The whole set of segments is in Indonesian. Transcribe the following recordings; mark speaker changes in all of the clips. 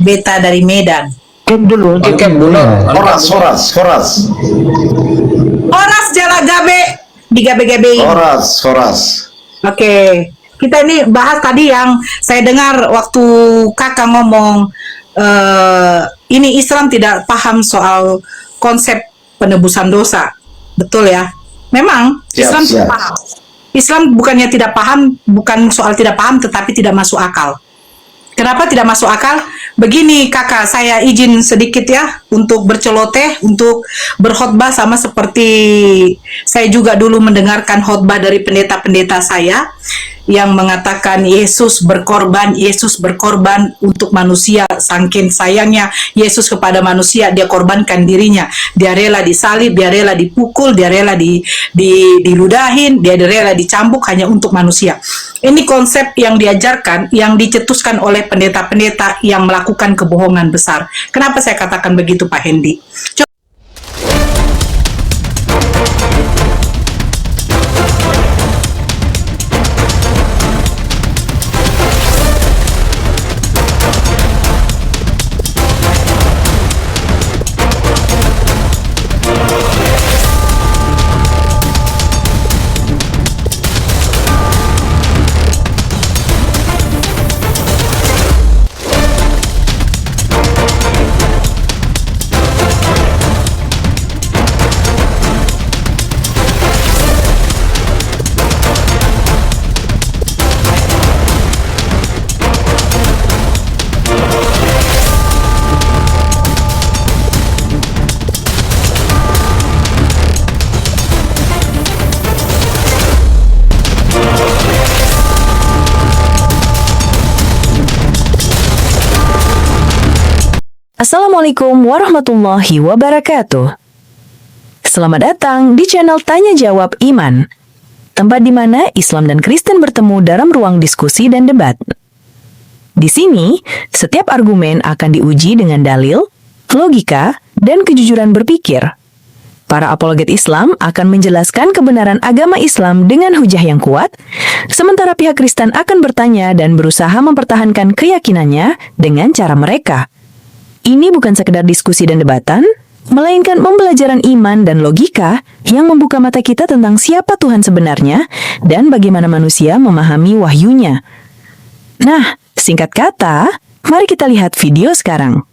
Speaker 1: Beta dari Medan.
Speaker 2: Cek dulu, cek dulu.
Speaker 3: Horas.
Speaker 1: Horas jala gabe, digabe-gabein.
Speaker 3: Horas.
Speaker 1: Oke, kita ini bahas tadi yang saya dengar waktu kakak ngomong, ini Islam tidak paham soal konsep penebusan dosa. Betul ya? Memang Islam tidak paham. Islam bukannya tidak paham, bukan soal tidak paham, tetapi tidak masuk akal. Kenapa tidak masuk akal? Begini kakak, saya izin sedikit ya untuk berceloteh, untuk berkhotbah, sama seperti saya juga dulu mendengarkan khotbah dari pendeta-pendeta saya yang mengatakan Yesus berkorban untuk manusia. Saking sayangnya Yesus kepada manusia, dia korbankan dirinya. Dia rela disalib, dia rela dipukul, dia rela diludahin, dia rela dicambuk hanya untuk manusia. Ini konsep yang diajarkan, yang dicetuskan oleh pendeta-pendeta yang melakukan kebohongan besar. Kenapa saya katakan begitu, Pak Hendy?
Speaker 4: Assalamualaikum warahmatullahi wabarakatuh. Selamat datang di channel Tanya Jawab Iman, tempat di mana Islam dan Kristen bertemu dalam ruang diskusi dan debat. Di sini, setiap argumen akan diuji dengan dalil, logika, dan kejujuran berpikir. Para apologet Islam akan menjelaskan kebenaran agama Islam dengan hujah yang kuat, sementara pihak Kristen akan bertanya dan berusaha mempertahankan keyakinannya dengan cara mereka. Ini bukan sekedar diskusi dan debatan, melainkan pembelajaran iman dan logika yang membuka mata kita tentang siapa Tuhan sebenarnya dan bagaimana manusia memahami wahyunya. Nah, singkat kata, mari kita lihat video sekarang.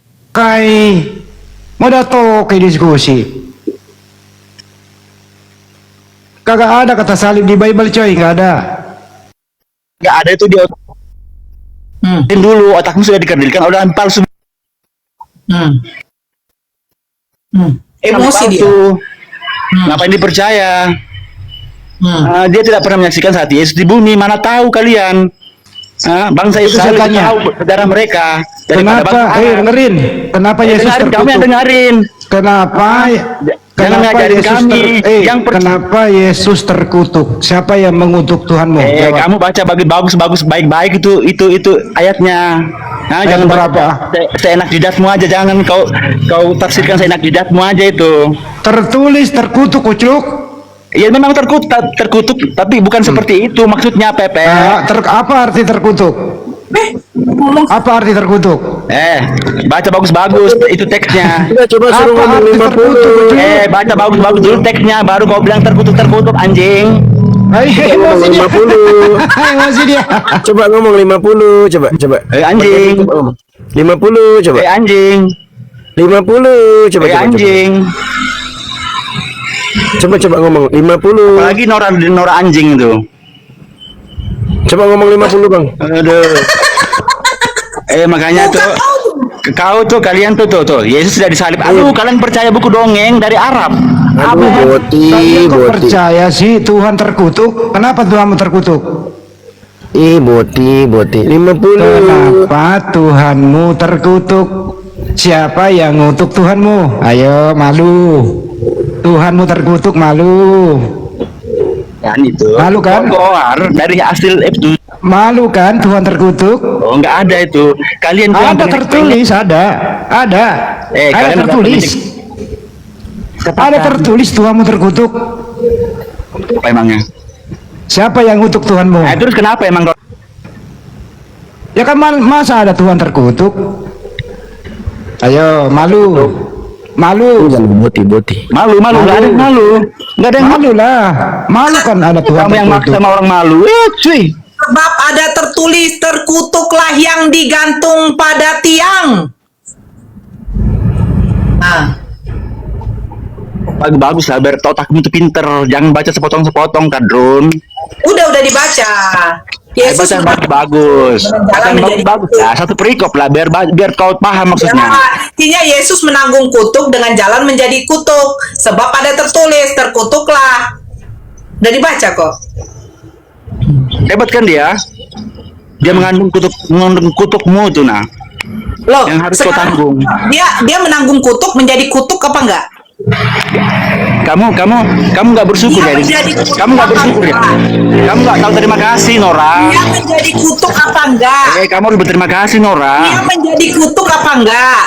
Speaker 2: Mau dato ke diskusi. Kagak ada kata salib di Bible coy, nggak ada.
Speaker 5: Nggak ada itu dia. Dulu otakmu sudah dikerdilkan oleh palsu.
Speaker 1: Emosi dia.
Speaker 5: Ngapain dipercaya? Dia tidak pernah menyaksikan saat Yesus di bumi. Mana tahu kalian? Bangsa Israel lebih tahu sejarah mereka.
Speaker 2: Kenapa? Dengerin. Kenapa Yesus terkutuk?
Speaker 5: Kamu yang dengerin.
Speaker 2: Kenapa? Kenapa Yesus kenapa Yesus terkutuk? Siapa yang mengutuk Tuhanmu?
Speaker 5: Kamu baca bagus baik-baik itu ayatnya. Nah, jangan berapa seenak jidatmu aja, jangan kau tafsirkan seenak jidatmu aja itu.
Speaker 2: Tertulis terkutuk, ucuk.
Speaker 5: Ya memang terkutuk, tapi bukan seperti itu maksudnya, Pepe.
Speaker 2: Apa arti terkutuk? Apa arti terkutuk?
Speaker 5: Baca bagus-bagus itu teksnya.
Speaker 2: Coba suruh ngomong 50.
Speaker 5: Baca bagus-bagus dulu teksnya, baru kau bilang terkutuk anjing.
Speaker 2: Emosi 50. Emosi dia.
Speaker 6: Coba ngomong 50, coba.
Speaker 5: Anjing.
Speaker 6: 50, coba.
Speaker 5: Anjing.
Speaker 6: 50, coba.
Speaker 5: Anjing.
Speaker 6: Coba ngomong 50.
Speaker 5: Apalagi Nora anjing itu.
Speaker 6: Coba ngomong 50, Bang.
Speaker 5: Aduh. Makanya tuh kalian tuh Yesus sudah disalib. Kalian percaya buku dongeng dari Arab.
Speaker 6: Boti.
Speaker 2: Percaya sih Tuhan terkutuk. Kenapa Tuhanmu terkutuk?
Speaker 6: Boti 50.
Speaker 2: Kenapa Tuhanmu terkutuk? Siapa yang ngutuk Tuhanmu? Ayo, malu. Tuhanmu terkutuk, malu.
Speaker 5: Kan itu.
Speaker 2: Malu kan?
Speaker 5: Dari hasil itu.
Speaker 2: Malu kan Tuhan terkutuk?
Speaker 5: Oh, nggak ada itu. Kalian
Speaker 2: ada tertulis, ada. Ada tertulis. Ada tertulis Tuhanmu terkutuk.
Speaker 5: Apa emangnya?
Speaker 2: Siapa yang ngutuk Tuhanmu?
Speaker 5: Terus kenapa emang?
Speaker 2: Ya kan masa ada Tuhan terkutuk? Ayo, malu. Malu.
Speaker 6: Jangan boti.
Speaker 5: Malu, nggak ada yang malu. Nggak ada yang malu.
Speaker 2: Malu lah. Malu kan ada Tuhan
Speaker 5: Kamu yang maksa
Speaker 2: terkutuk.
Speaker 5: sama orang malu. Cuy.
Speaker 1: Sebab ada tertulis, terkutuklah yang digantung pada tiang. Nah,
Speaker 5: Bagus lah, biar otakmu tuh pinter. Jangan baca sepotong-sepotong, Kadrun.
Speaker 1: udah dibaca. Yesus
Speaker 5: Baca yang bagus. Baca yang bagus. Nah, satu perikop lah, biar kau paham maksudnya.
Speaker 1: Artinya Yesus menanggung kutuk dengan jalan menjadi kutuk. Sebab ada tertulis, terkutuklah. Udah dibaca kok.
Speaker 5: Hebat kan dia? Dia mengandung kutukmu tuh, nah.
Speaker 1: Loh,
Speaker 5: Yang harus kau
Speaker 1: sekarang
Speaker 5: tanggung.
Speaker 1: Dia menanggung kutuk menjadi kutuk apa enggak?
Speaker 5: Kamu nggak bersyukur
Speaker 1: Dia
Speaker 5: ya?
Speaker 1: menjadi kutuk
Speaker 5: Kamu nggak
Speaker 1: apa
Speaker 5: bersyukur ya?
Speaker 1: enggak?
Speaker 5: Kamu nggak tahu terima kasih, Nora.
Speaker 1: Dia menjadi kutuk apa enggak?
Speaker 5: Kamu harus berterima kasih, Nora.
Speaker 1: Dia menjadi kutuk apa enggak?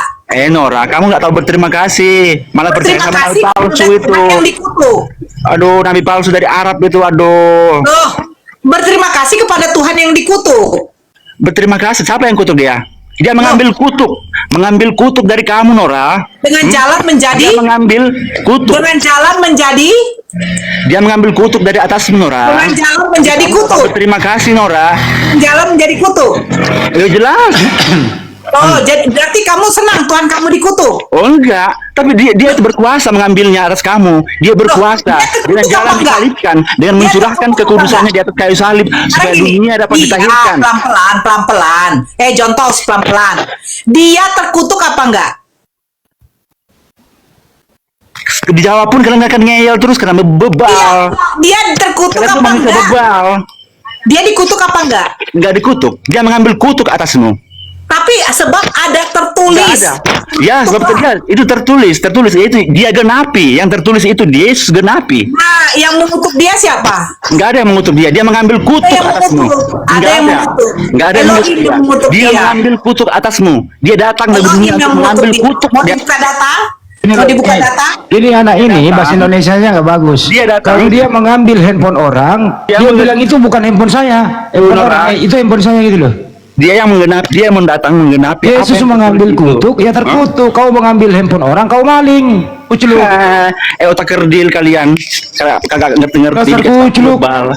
Speaker 5: Nora, kamu nggak tahu berterima kasih. Malah percaya
Speaker 1: Terima
Speaker 5: sama nabi
Speaker 1: kasih
Speaker 5: palsu
Speaker 1: kepada
Speaker 5: itu.
Speaker 1: Tuhan yang dikutuk.
Speaker 5: Aduh, nabi palsu dari Arab itu, aduh.
Speaker 1: Loh, berterima kasih kepada Tuhan yang dikutuk.
Speaker 5: Berterima kasih. Siapa yang kutuk dia? Dia mengambil kutuk dari kamu, Nora.
Speaker 1: Dengan jalan menjadi
Speaker 5: Dia mengambil kutuk.
Speaker 1: dengan jalan menjadi
Speaker 5: Dia mengambil kutuk dari atasmu, Nora.
Speaker 1: dengan jalan menjadi
Speaker 5: Kamu tak
Speaker 1: kutuk.
Speaker 5: berterima kasih, Nora.
Speaker 1: Jalan menjadi kutuk.
Speaker 5: Ya jelas.
Speaker 1: Oh, jadi berarti kamu senang Tuhan kamu dikutuk.
Speaker 5: Oh enggak, tapi dia itu berkuasa mengambilnya atas kamu. Dia berkuasa
Speaker 1: Loh, dia
Speaker 5: dengan
Speaker 1: terkutuk
Speaker 5: jalan
Speaker 1: apa enggak?
Speaker 5: disalibkan, dengan
Speaker 1: Dia
Speaker 5: mencurahkan
Speaker 1: terkutuk
Speaker 5: kekudusannya
Speaker 1: apa
Speaker 5: di atas kayu salib supaya
Speaker 1: Gini,
Speaker 5: dunia dapat
Speaker 1: iya,
Speaker 5: ditahirkan.
Speaker 1: pelan-pelan. John Tos, pelan-pelan. Dia terkutuk apa enggak?
Speaker 5: Dijawab pun kalian akan ngeyel terus karena bebal.
Speaker 1: Dia terkutuk
Speaker 5: Kalian tuh
Speaker 1: apa
Speaker 5: manusia
Speaker 1: enggak?
Speaker 5: bebal.
Speaker 1: Dia dikutuk apa enggak?
Speaker 5: Enggak dikutuk, dia mengambil kutuk atasmu.
Speaker 1: Tapi sebab ada tertulis.
Speaker 5: Enggak ada. Ya, sebab itu tertulis itu dia genapi. Yang tertulis itu Yesus genapi.
Speaker 1: Nah, yang mengutuk dia siapa?
Speaker 5: Enggak ada yang mengutuk dia, dia mengambil kutuk
Speaker 1: yang
Speaker 5: atasmu.
Speaker 1: mengutuk. Ada
Speaker 5: Enggak
Speaker 1: yang mengutuk.
Speaker 5: Enggak ada yang
Speaker 1: Elohim
Speaker 5: mengutuk
Speaker 1: yang mengutuk
Speaker 5: dia. Dia
Speaker 1: dia.
Speaker 5: mengambil kutuk atasmu. Dia datang dari dunia
Speaker 1: Elohim
Speaker 5: untuk
Speaker 1: yang
Speaker 5: mengambil
Speaker 1: mengutuk dia.
Speaker 5: kutuk.
Speaker 1: Mau
Speaker 5: Dia,
Speaker 1: dibuka data? Mau dibuka data?
Speaker 2: Ini anak ini
Speaker 5: Datang.
Speaker 2: bahasa Indonesianya nggak bagus.
Speaker 5: Dia datang.
Speaker 2: Kalau dia mengambil handphone orang,
Speaker 5: Dia
Speaker 2: dia
Speaker 5: mengambil-
Speaker 2: bilang itu bukan handphone saya. Handphone
Speaker 5: Nora.
Speaker 2: orang itu handphone saya gitu loh.
Speaker 5: dia yang menggenap, dia mendatang menggenapi. apa
Speaker 2: Yesus
Speaker 5: yang
Speaker 2: mengambil
Speaker 5: tertulis itu.
Speaker 2: kutuk, ya terkutuk. Kau mengambil handphone orang, kau maling. Uceluk.
Speaker 5: Otak kerdil kalian. Kagak ngerti
Speaker 2: Dasar
Speaker 5: dikasih
Speaker 2: kucluk.
Speaker 5: global.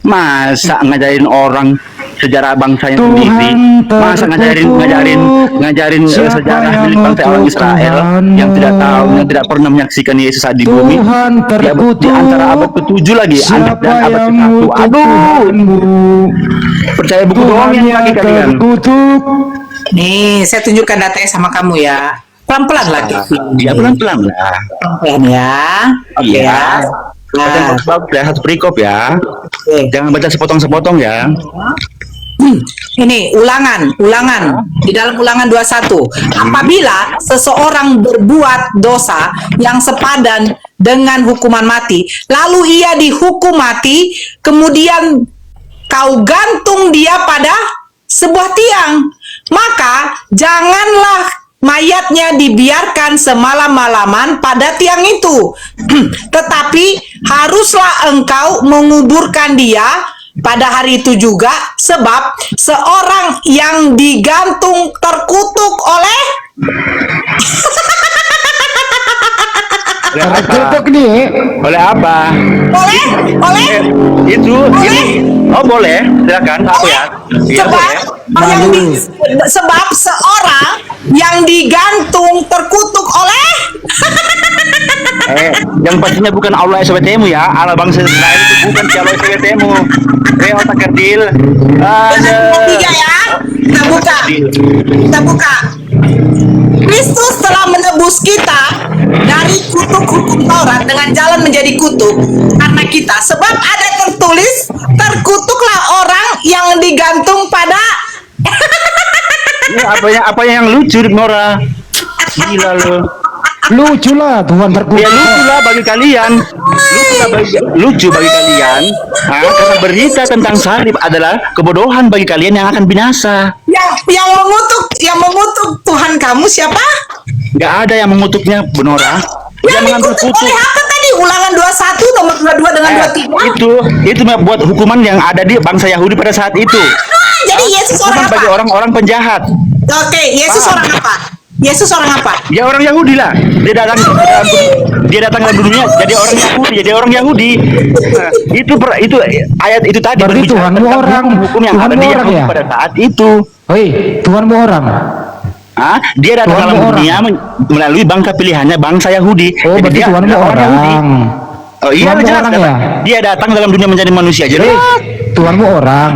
Speaker 5: Masa ngajarin orang sejarah bangsa yang
Speaker 2: Tuhan
Speaker 5: sendiri, masa ngajarin
Speaker 2: Siapa
Speaker 5: sejarah
Speaker 2: yang
Speaker 5: milik bangsa orang
Speaker 2: mengutuk
Speaker 5: Israel
Speaker 2: Tuhanmu?
Speaker 5: yang tidak tahu, yang tidak pernah menyaksikan Yesus saat di bumi.
Speaker 2: Tuhan
Speaker 5: Di antara abad ke-7 lagi,
Speaker 2: Siapa
Speaker 5: dan abad
Speaker 2: yang
Speaker 5: ke-1.
Speaker 2: mengutuk
Speaker 5: Aduh,
Speaker 2: Tuhanmu?
Speaker 5: percaya buku doang
Speaker 2: Tuhan
Speaker 5: yang
Speaker 2: yang
Speaker 5: lagi kalian.
Speaker 2: terkutuk.
Speaker 1: Nih, saya tunjukkan datanya sama kamu ya. Pelan-pelan lagi.
Speaker 5: Ya pelan-pelan lah.
Speaker 1: Pelan-pelan ya. Oke
Speaker 5: Iya.
Speaker 1: ya.
Speaker 5: Baca yang
Speaker 1: Nah,
Speaker 5: bagus ya, satu perikop ya.
Speaker 1: oke.
Speaker 5: Jangan baca sepotong-sepotong ya.
Speaker 1: Ini ulangan di dalam ulangan 21. Apabila seseorang berbuat dosa yang sepadan dengan hukuman mati, lalu ia dihukum mati, kemudian kau gantung dia pada sebuah tiang, maka janganlah mayatnya dibiarkan semalam-malaman pada tiang itu. Tetapi haruslah engkau menguburkan dia pada hari itu juga, sebab seorang yang digantung terkutuk oleh
Speaker 2: Terkutuk nih.
Speaker 5: Oleh apa? Itu ini. Oh boleh, silakan. Aku ya. Iya
Speaker 1: sebab
Speaker 5: boleh.
Speaker 1: sebab seorang yang digantung terkutuk oleh
Speaker 5: Yang pastinya bukan Allah SWT-mu ya. Allah bangsa Israel itu bukan si Allah SWT-mu. Otak kerdil.
Speaker 1: tiga ya. Kita buka. Kristus telah menebus kita dari kutuk hukum Taurat dengan jalan menjadi kutuk karena kita, sebab ada tertulis, terkutuklah orang yang digantung pada
Speaker 5: Ini apa yang lucu, Nora? Gila lo.
Speaker 2: Lucu lah Tuhan
Speaker 5: Ya
Speaker 2: terkutuk.
Speaker 5: lucu lah bagi kalian. Lucu bagi kalian. Karena berita tentang salib adalah kebodohan bagi kalian yang akan binasa.
Speaker 1: yang mengutuk Tuhan kamu siapa?
Speaker 5: Gak ada yang mengutuknya, Benora. Dia
Speaker 1: Yang
Speaker 5: mengambil
Speaker 1: dikutuk
Speaker 5: kutuk.
Speaker 1: oleh apa tadi? Ulangan 21 nomor 22 dengan 23.
Speaker 5: Itu buat hukuman yang ada di bangsa Yahudi pada saat itu.
Speaker 1: Jadi Yesus orang
Speaker 5: Hukuman
Speaker 1: apa?
Speaker 5: bagi orang-orang penjahat.
Speaker 1: Oke, Yesus orang apa? Yesus orang apa?
Speaker 5: Dia orang Yahudi lah. Dia datang ke dunia jadi orang Yahudi, Nah, itu ayat itu tadi
Speaker 2: Berarti
Speaker 5: berbicara
Speaker 2: Tuhanmu
Speaker 5: tentang
Speaker 2: orang.
Speaker 5: hukum yang ada
Speaker 2: Tuhanmu
Speaker 5: di
Speaker 2: orang
Speaker 5: Yahudi
Speaker 2: ya?
Speaker 5: pada saat itu.
Speaker 2: Hei, Tuhanmu orang.
Speaker 5: Dia datang
Speaker 2: Tuhanmu
Speaker 5: dalam
Speaker 2: orang.
Speaker 5: dunia melalui bangsa pilihannya bangsa Yahudi.
Speaker 2: Oh,
Speaker 5: Jadi
Speaker 2: berarti
Speaker 5: dia
Speaker 2: Tuhanmu
Speaker 5: adalah
Speaker 2: orang.
Speaker 5: Yahudi. Oh iya,
Speaker 2: Tuhanmu
Speaker 5: jelas
Speaker 2: orang
Speaker 5: kan?
Speaker 2: ya?
Speaker 5: Dia datang dalam dunia menjadi manusia. Jadi
Speaker 2: Tuhanmu orang.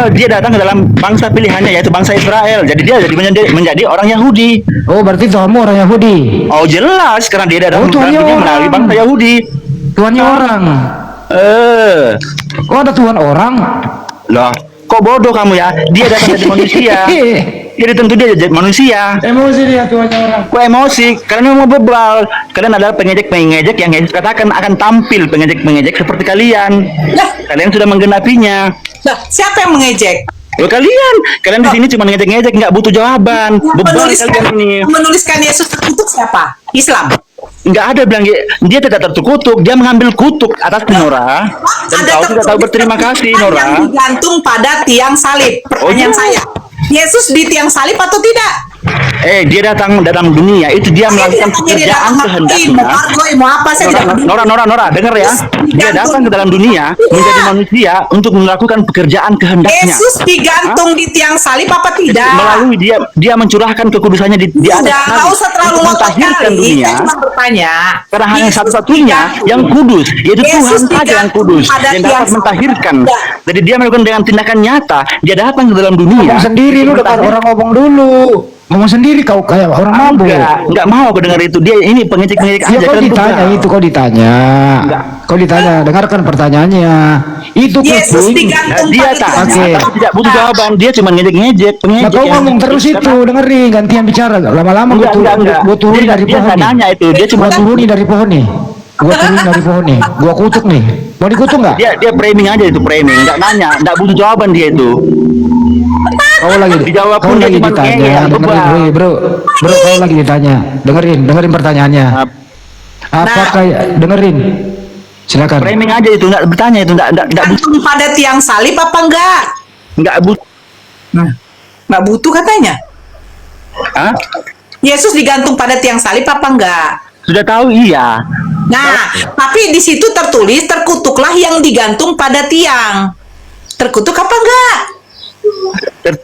Speaker 5: dia datang ke dalam bangsa pilihannya yaitu bangsa Israel. Jadi dia menjadi orang Yahudi.
Speaker 2: Oh, berarti Tuhanmu orang Yahudi.
Speaker 5: Oh jelas karena dia datang
Speaker 2: Oh,
Speaker 5: dalam
Speaker 2: Tuhannya
Speaker 5: dunia
Speaker 2: orang.
Speaker 5: melalui bangsa Yahudi.
Speaker 2: Tuhannya orang. Oh, ada Tuhan orang.
Speaker 5: Loh, kok bodoh kamu ya? Dia datang jadi manusia. Jadi tentu dia jadi manusia.
Speaker 2: Emosi dia Tuhannya orang.
Speaker 5: Kok emosi? Kalian mau bebal. Kalian adalah pengejek-pengejek yang Yesus katakan akan tampil pengejek-pengejek seperti kalian.
Speaker 1: Lah,
Speaker 5: Kalian sudah menggenapinya.
Speaker 1: lah, siapa yang mengejek?
Speaker 5: Loh kalian di sini cuma ngejek-ngejek, nggak butuh jawaban. Bebal kalian ini.
Speaker 1: Menuliskan Yesus terkutuk siapa? Islam.
Speaker 5: Nggak ada bilang dia tidak terkutuk, dia mengambil kutuk atas Nora dan kau tidak tahu berterima kasih
Speaker 1: yang
Speaker 5: Nora.
Speaker 1: digantung pada tiang salib. Pertanyaan
Speaker 5: iya.
Speaker 1: saya, Yesus di tiang salib atau tidak?
Speaker 5: Dia datang dalam dunia itu dia melakukan pekerjaan kehendaknya.
Speaker 1: Mau apa saya tidak peduli.
Speaker 5: Nora, dengar ya. Dia datang ke dalam dunia menjadi manusia untuk melakukan pekerjaan kehendaknya.
Speaker 1: Yesus digantung di tiang salib apa tidak?
Speaker 5: Melalui dia mencurahkan kekudusannya di atas
Speaker 1: Sudah, nggak usah terlalu
Speaker 5: untuk
Speaker 1: ngotot
Speaker 5: mentahirkan
Speaker 1: kali.
Speaker 5: dunia.
Speaker 1: Saya cuma bertanya.
Speaker 5: Karena hanya
Speaker 1: Yesus
Speaker 5: satu-satunya
Speaker 1: digantung.
Speaker 5: yang kudus, yaitu
Speaker 1: Yesus
Speaker 5: Tuhan saja yang kudus,
Speaker 1: digantung pada
Speaker 5: yang
Speaker 1: tiang
Speaker 5: dapat
Speaker 1: salib.
Speaker 5: mentahirkan.
Speaker 1: Ya.
Speaker 5: Jadi dia melakukan dengan tindakan nyata, dia datang ke dalam dunia.
Speaker 2: Ngomong sendiri lu depan
Speaker 5: Mentahir-
Speaker 2: orang ngomong dulu. Ngomong sendiri kau kayak orang mabuk.
Speaker 5: Enggak mau aku dengar itu. Dia ini pengejek-pengejek
Speaker 2: Ya
Speaker 5: aja.
Speaker 2: kau
Speaker 5: kan,
Speaker 2: ditanya
Speaker 5: enggak.
Speaker 2: itu, kau ditanya.
Speaker 5: Enggak.
Speaker 2: Kau ditanya, dengarkan pertanyaannya. Itu
Speaker 1: Yesus
Speaker 2: kucing.
Speaker 1: digantung
Speaker 5: Dia
Speaker 1: pada tiang
Speaker 5: tanya,
Speaker 2: Oke.
Speaker 1: salib.
Speaker 5: tapi tidak butuh jawaban. Dia cuma ngejek-ngejek,
Speaker 2: Nah,
Speaker 5: pengejek.
Speaker 2: kau
Speaker 5: yang-
Speaker 2: ngomong terus itu, dengerin, gantian bicara. Lama-lama
Speaker 5: Enggak.
Speaker 2: gua turun
Speaker 5: Dia-
Speaker 2: dari
Speaker 5: dia
Speaker 2: pohon
Speaker 5: nggak
Speaker 2: nih.
Speaker 5: nanya itu. Dia cuma
Speaker 2: Gua turunin dari pohon nih. Gua turun dari pohon nih. Gua kutuk nih. Mau dikutuk nggak?
Speaker 5: dia framing aja itu framing. Enggak nanya, enggak butuh jawaban dia itu.
Speaker 2: Kau lagi
Speaker 5: Dijawab
Speaker 2: kau
Speaker 5: pun dia
Speaker 2: lagi
Speaker 5: cuma
Speaker 2: ditanya.
Speaker 5: ngeyel,
Speaker 2: Dengerin,
Speaker 5: bebal.
Speaker 2: woi, bro, kau lagi ditanya. Dengerin pertanyaannya. Apakah dengerin? Silakan.
Speaker 5: Framing aja itu, enggak bertanya itu, enggak butuh.
Speaker 1: Gantung pada tiang salib apa enggak?
Speaker 5: Enggak butuh.
Speaker 1: Nggak butuh katanya.
Speaker 5: Hah?
Speaker 1: Yesus digantung pada tiang salib apa enggak?
Speaker 5: Sudah tahu iya.
Speaker 1: Nah, tapi di situ tertulis terkutuklah yang digantung pada tiang. Terkutuk apa enggak?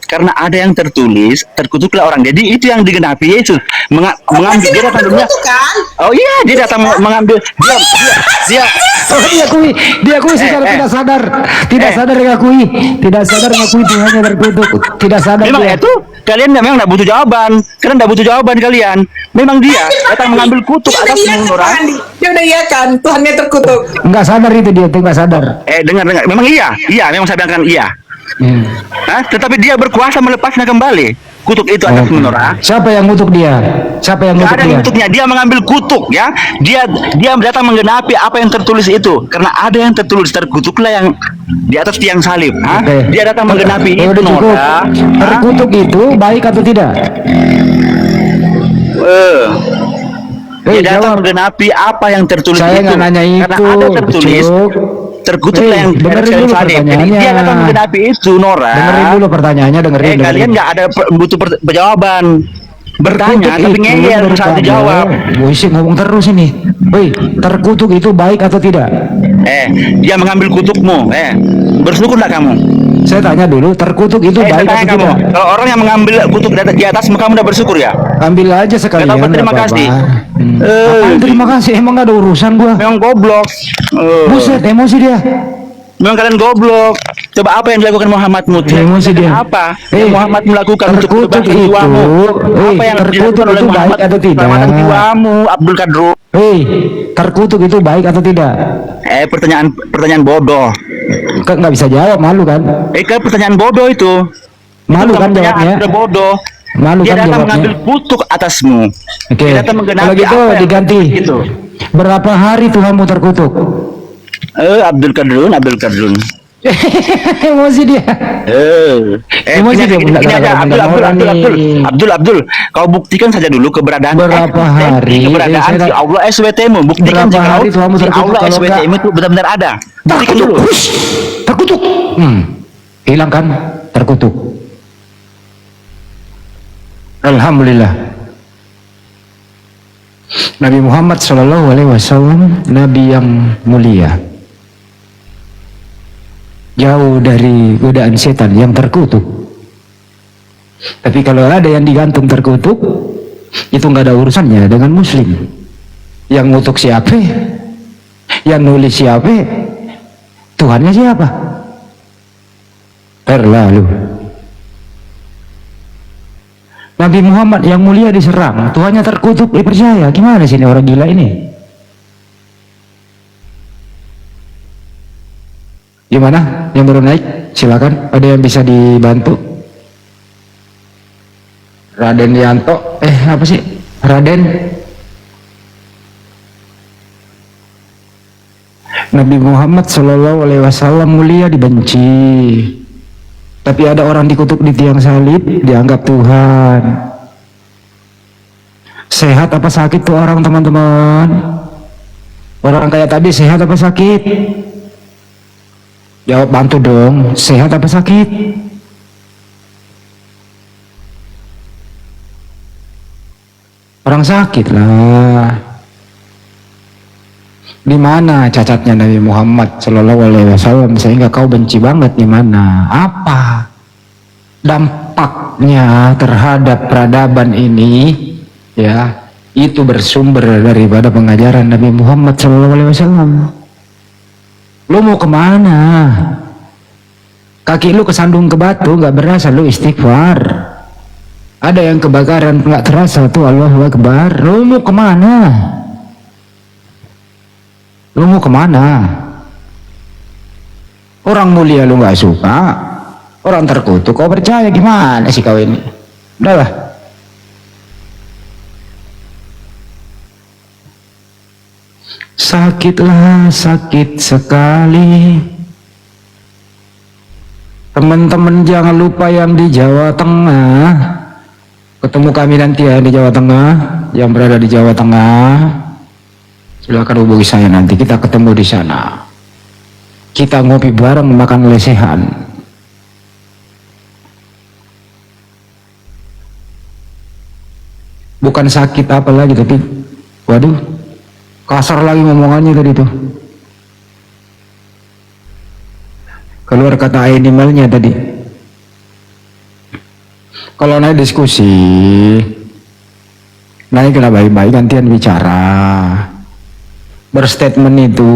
Speaker 5: Karena ada yang tertulis, terkutuklah orang. Jadi itu yang digenapi Yesus. Mengambil dia datang dunia.
Speaker 1: Terkutuk kan?
Speaker 5: Oh iya, dia datang mengambil dia
Speaker 2: Oh, diakui secara tidak sadar, sadar mengakui Tuhannya terkutuk, tidak sadar
Speaker 5: memang
Speaker 2: dia.
Speaker 5: itu kalian memang enggak butuh jawaban. Kalian enggak butuh jawaban kalian. Memang dia datang mengambil kutuk
Speaker 1: Dia udah
Speaker 5: atas
Speaker 1: iya kan,
Speaker 5: orang.
Speaker 1: Pak Andi? Dia udah iya kan, Tuhannya terkutuk.
Speaker 2: Enggak sadar itu dia, enggak sadar.
Speaker 5: Dengar. Memang iya, memang saya bilang iya. Tetapi dia berkuasa melepasnya kembali. Kutuk itu atas
Speaker 2: Oke.
Speaker 5: menorah.
Speaker 2: Siapa yang ngutuk dia? Siapa yang
Speaker 5: Nggak
Speaker 2: ngutuk
Speaker 5: ada
Speaker 2: dia?
Speaker 5: kutuknya, dia mengambil kutuk ya. Dia datang menggenapi apa yang tertulis itu. Karena ada yang tertulis terkutuklah yang di atas tiang salib.
Speaker 2: Oke.
Speaker 5: Dia datang menggenapi
Speaker 2: Oh,
Speaker 5: itu
Speaker 2: udah cukup.
Speaker 5: Nora.
Speaker 2: Terkutuk itu baik atau tidak?
Speaker 5: Dia datang
Speaker 2: jawab.
Speaker 5: menggenapi apa yang tertulis
Speaker 2: Saya
Speaker 5: itu.
Speaker 2: nggak nanya
Speaker 5: Karena
Speaker 2: itu,
Speaker 5: ada tertulis
Speaker 2: Cuk.
Speaker 5: terkutuklah yang di atas
Speaker 2: dengerin
Speaker 5: tiang
Speaker 2: dulu
Speaker 5: salib. Jadi
Speaker 2: pertanyaannya.
Speaker 5: dia datang menggenapi itu Nora.
Speaker 2: Dengerin dulu pertanyaannya, dengerin.
Speaker 5: Kalian nggak ada butuh jawaban. Bertanya tapi ngeyel saat dijawab.
Speaker 2: Woi sih ngomong terus ini. Woi, terkutuk itu baik atau tidak?
Speaker 5: Dia mengambil kutukmu. Bersyukur enggak kamu?
Speaker 2: Saya tanya dulu, terkutuk itu
Speaker 5: Saya
Speaker 2: baik
Speaker 5: tanya
Speaker 2: atau
Speaker 5: kamu.
Speaker 2: tidak?
Speaker 5: Kalau orang yang mengambil kutuk di atas, kamu udah bersyukur ya?
Speaker 2: Ambil aja sekalian.
Speaker 5: Nggak tahu berterima
Speaker 2: nggak
Speaker 5: kasih.
Speaker 2: apa-apa. Apaan terima kasih? Emang gak ada urusan gua.
Speaker 5: Memang goblok.
Speaker 2: Buset, emosi dia.
Speaker 5: Memang kalian goblok. Coba apa yang dilakukan Muhammad Muti?
Speaker 2: Emosi dia.
Speaker 5: Apa yang Muhammad melakukan untuk
Speaker 2: terkutuk
Speaker 5: kebebasan
Speaker 2: itu.
Speaker 5: jiwamu? Apa yang
Speaker 2: Terkutuk
Speaker 5: dilakukan oleh
Speaker 2: itu baik
Speaker 5: Muhammad
Speaker 2: atau
Speaker 5: untuk
Speaker 2: tidak?
Speaker 5: keselamatan jiwamu, Abdul Kadro?
Speaker 2: Hei, terkutuk itu baik atau tidak?
Speaker 5: Pertanyaan bodoh.
Speaker 2: Nggak bisa jawab, malu kan?
Speaker 5: Pertanyaan bodoh itu.
Speaker 2: Malu
Speaker 5: Itu
Speaker 2: kan
Speaker 5: pertanyaan
Speaker 2: jawabnya?
Speaker 5: sudah bodoh.
Speaker 2: Malu
Speaker 5: Dia
Speaker 2: kan
Speaker 5: datang
Speaker 2: jawabnya?
Speaker 5: mengambil kutuk atasmu.
Speaker 2: Oke,
Speaker 5: Dia datang menggenapi
Speaker 2: kalau gitu
Speaker 5: apa yang
Speaker 2: diganti.
Speaker 5: itu.
Speaker 2: Berapa hari Tuhanmu terkutuk?
Speaker 5: Abdul Kadrun.
Speaker 2: Emosi dia. Emosi dia,
Speaker 5: Gini
Speaker 2: bukan
Speaker 5: aja,
Speaker 2: kadang-kadang
Speaker 5: Abdul, kau buktikan saja dulu keberadaan
Speaker 2: Berapa hari?
Speaker 5: keberadaan
Speaker 2: Saya-
Speaker 5: si Allah SWT-mu. Buktikan
Speaker 2: Berapa
Speaker 5: jika
Speaker 2: hari Tuhanmu
Speaker 5: si
Speaker 2: terkutuk?
Speaker 5: Allah
Speaker 2: Kalau
Speaker 5: SWT-mu itu benar-benar ada. Buktikan
Speaker 2: Terkutuk.
Speaker 5: dulu.
Speaker 2: Hush. Terkutuk. Hilang kan? Terkutuk. Alhamdulillah. Nabi Muhammad SAW Nabi yang mulia, jauh dari godaan setan yang terkutuk. Tapi kalau ada yang digantung terkutuk, itu nggak ada urusannya dengan muslim. Yang ngutuk siapa, yang nulis siapa, Tuhannya siapa, terlalu. Nabi Muhammad yang mulia diserang, Tuhannya terkutuk, percaya. Gimana sih ini orang gila ini? Gimana? Yang baru naik, silakan. Ada yang bisa dibantu? Raden Yanto, apa sih? Raden? Nabi Muhammad SAW mulia dibenci. Tapi ada orang dikutuk di tiang salib, dianggap Tuhan. Sehat apa sakit tuh orang, teman-teman? Orang kayak tadi sehat apa sakit? Jawab, bantu dong. Sehat apa sakit? Orang sakit lah. Di mana cacatnya Nabi Muhammad SAW sehingga kau benci banget? Di mana? Apa dampaknya terhadap peradaban ini? Ya, itu bersumber daripada pengajaran Nabi Muhammad SAW. Lu mau kemana? Kaki lu kesandung ke batu nggak berasa, lu istighfar. Ada yang kebakaran nggak terasa tuh, Allahu Akbar. Lu mau kemana? Lu mau kemana? Orang mulia lu nggak suka, orang terkutuk kau percaya, gimana sih kau ini? Udahlah. Sakitlah, sakit sekali. Teman-teman jangan lupa yang di Jawa Tengah. Ketemu kami nanti ya di Jawa Tengah, yang berada di Jawa Tengah. Silakan hubungi saya nanti, kita ketemu di sana. Kita ngopi bareng, makan lesehan. Bukan sakit apa lagi, tapi waduh, kasar lagi ngomongannya tadi tuh. Keluar kata animalnya tadi. Kalau naik diskusi, naiklah baik-baik, gantian bicara. Berstatement itu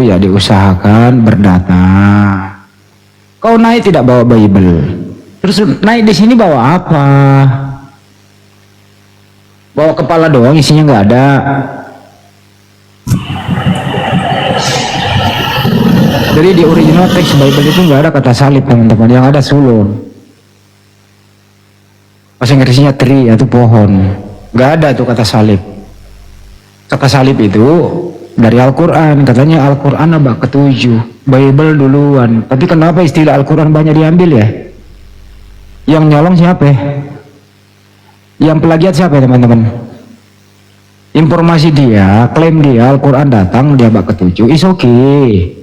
Speaker 2: ya diusahakan berdata. Kau naik tidak bawa Bible, terus naik di sini bawa apa? Bawa kepala doang, isinya nggak ada. Jadi di original teks Bible itu nggak ada kata salib, teman-teman, yang ada sulung. Bahasa Inggrisnya tree, itu pohon. Nggak ada tuh kata salib. Kata salib itu dari Al-Quran, katanya Al-Quran abad ke-7, Bible duluan. Tapi kenapa istilah Al-Quran banyak diambil ya? Yang nyolong siapa? Yang plagiat siapa ya, teman-teman? Informasi dia, klaim dia Al-Quran datang di abad ke-7, is okay.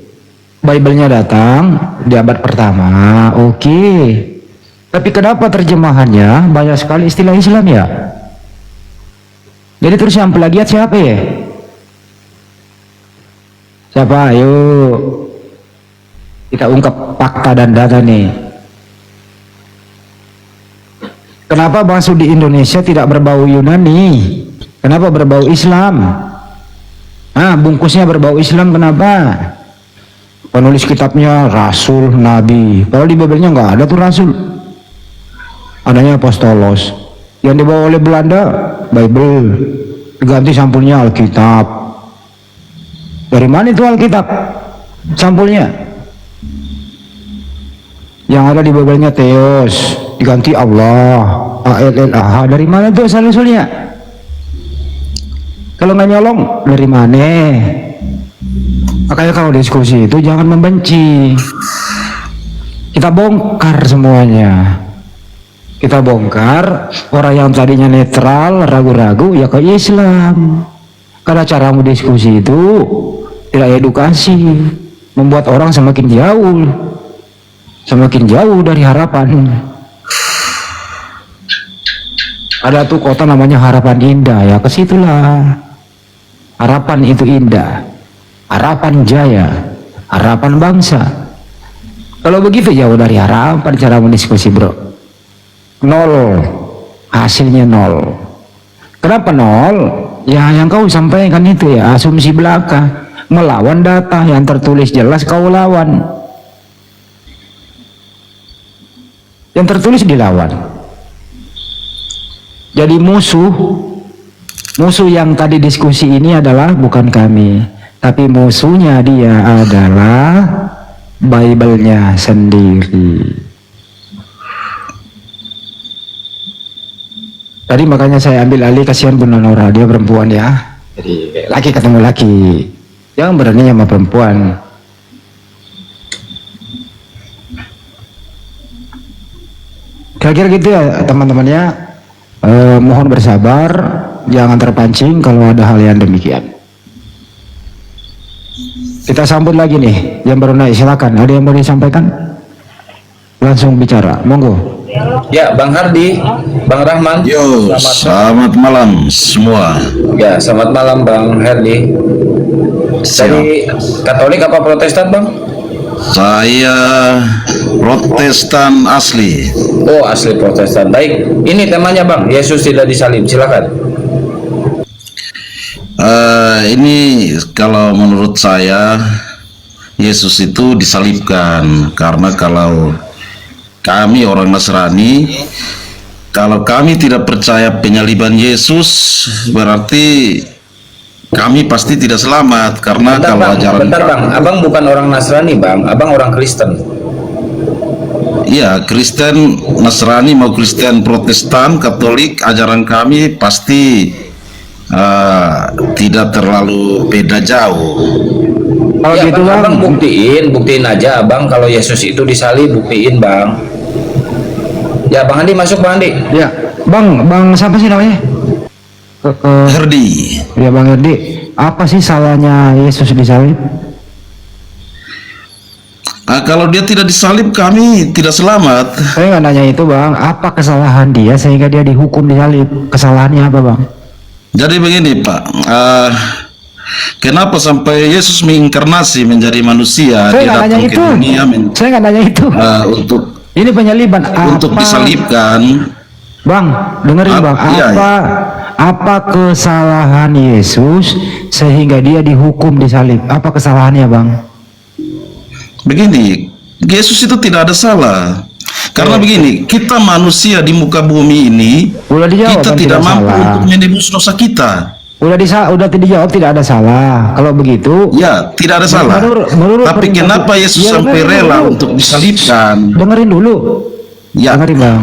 Speaker 2: Bible-nya datang di abad pertama, oke. Tapi kenapa terjemahannya banyak sekali istilah Islam ya? Jadi terus yang plagiat siapa ya? Siapa? Ayo kita ungkap fakta dan data nih. Kenapa bakso di Indonesia tidak berbau Yunani? Kenapa berbau Islam? Bungkusnya berbau Islam, kenapa? Penulis kitabnya Rasul, Nabi. Kalau di Bible-nya nggak ada tuh Rasul. Adanya Apostolos. Yang dibawa oleh Belanda, Bible. Diganti sampulnya Alkitab. Dari mana itu Alkitab? Sampulnya. Yang ada di Bible-nya Theos, diganti Allah, ALLAH. Dari mana itu asal-usulnya? Kalau nggak nyolong, dari mana? Makanya kalau diskusi itu jangan membenci. Kita bongkar semuanya. Kita bongkar orang yang tadinya netral, ragu-ragu, ya ke Islam. Karena cara diskusi itu tidak edukasi, membuat orang semakin jauh dari harapan. Ada tuh kota namanya Harapan Indah, ya ke situlah. Harapan itu indah, harapan jaya, harapan bangsa. Kalau begitu jauh dari harapan cara mendiskusi, bro. Nol, hasilnya nol. Kenapa nol? Ya yang kau sampaikan itu ya asumsi belaka, melawan data yang tertulis jelas kau lawan. Yang tertulis dilawan. Jadi musuh yang tadi diskusi ini adalah bukan kami, tapi musuhnya dia adalah Bible-nya sendiri. Tadi makanya saya ambil alih, kasihan Bunda Nora, dia perempuan ya. Jadi laki ketemu laki, jangan berani sama perempuan. Kira-kira gitu ya teman-teman ya. Mohon bersabar, jangan terpancing kalau ada hal yang demikian. Kita sambut lagi nih yang baru naik, silakan. Ada yang mau disampaikan? Langsung bicara, monggo.
Speaker 7: Ya, Bang Hardi, Bang Rahman.
Speaker 3: Yo, selamat malam semua.
Speaker 7: Ya, selamat malam Bang Hardi. Dari Katolik apa Protestan, Bang?
Speaker 3: Saya Protestan asli.
Speaker 7: Oh, asli Protestan. Baik, ini temanya Bang, Yesus tidak disalib. Silakan.
Speaker 3: Ini kalau menurut saya Yesus itu disalibkan karena kalau kami orang Nasrani, kalau kami tidak percaya penyaliban Yesus, berarti kami pasti tidak selamat karena
Speaker 7: Bentar,
Speaker 3: kalau
Speaker 7: Bang,
Speaker 3: ajaran
Speaker 7: bentar Bang, Abang bukan orang Nasrani Bang, Abang orang Kristen.
Speaker 3: Iya, Kristen, Nasrani mau Kristen, Protestan, Katolik, ajaran kami pasti tidak terlalu beda jauh.
Speaker 2: Kalau
Speaker 7: Ya,
Speaker 2: gitu
Speaker 7: Bang,
Speaker 2: Bang,
Speaker 7: Abang buktiin aja Abang kalau Yesus itu disalib, buktiin Bang. Ya, Bang Andi masuk Bang Andi.
Speaker 2: ya Bang siapa sih namanya?
Speaker 3: Herdi,
Speaker 2: Ya Bang Herdi, apa sih salahnya Yesus disalib?
Speaker 3: kalau dia tidak disalib kami tidak selamat.
Speaker 2: Saya nggak nanya itu Bang, apa kesalahan dia sehingga dia dihukum disalib? Kesalahannya apa Bang?
Speaker 3: Jadi begini Pak, kenapa sampai Yesus menginkarnasi menjadi manusia?
Speaker 2: Saya
Speaker 3: Dia
Speaker 2: nggak nanya
Speaker 3: datang ke
Speaker 2: itu.
Speaker 3: dunia
Speaker 2: Saya nggak nanya itu.
Speaker 3: untuk
Speaker 2: Ini penyaliban.
Speaker 3: untuk
Speaker 2: Apa-
Speaker 3: disalibkan.
Speaker 2: Bang, dengerin Bang.
Speaker 3: Iya,
Speaker 2: Apa kesalahan Yesus sehingga dia dihukum disalib? Apa kesalahannya Bang?
Speaker 3: Begini, Yesus itu tidak ada salah. Karena begini, kita manusia di muka bumi ini,
Speaker 2: Udah dijawab
Speaker 3: kita
Speaker 2: kan
Speaker 3: tidak mampu
Speaker 2: salah.
Speaker 3: untuk menebus dosa kita.
Speaker 2: Udah dijawab tidak ada salah. Kalau begitu,
Speaker 3: Ya, tidak ada salah.
Speaker 2: menurut
Speaker 3: Tapi
Speaker 2: perintah-
Speaker 3: kenapa Yesus
Speaker 2: Ya,
Speaker 3: sampai
Speaker 2: dengerin
Speaker 3: rela
Speaker 2: dulu.
Speaker 3: untuk disalibkan?
Speaker 2: dengerin dulu.
Speaker 3: Ya,
Speaker 2: Dengerin Bang.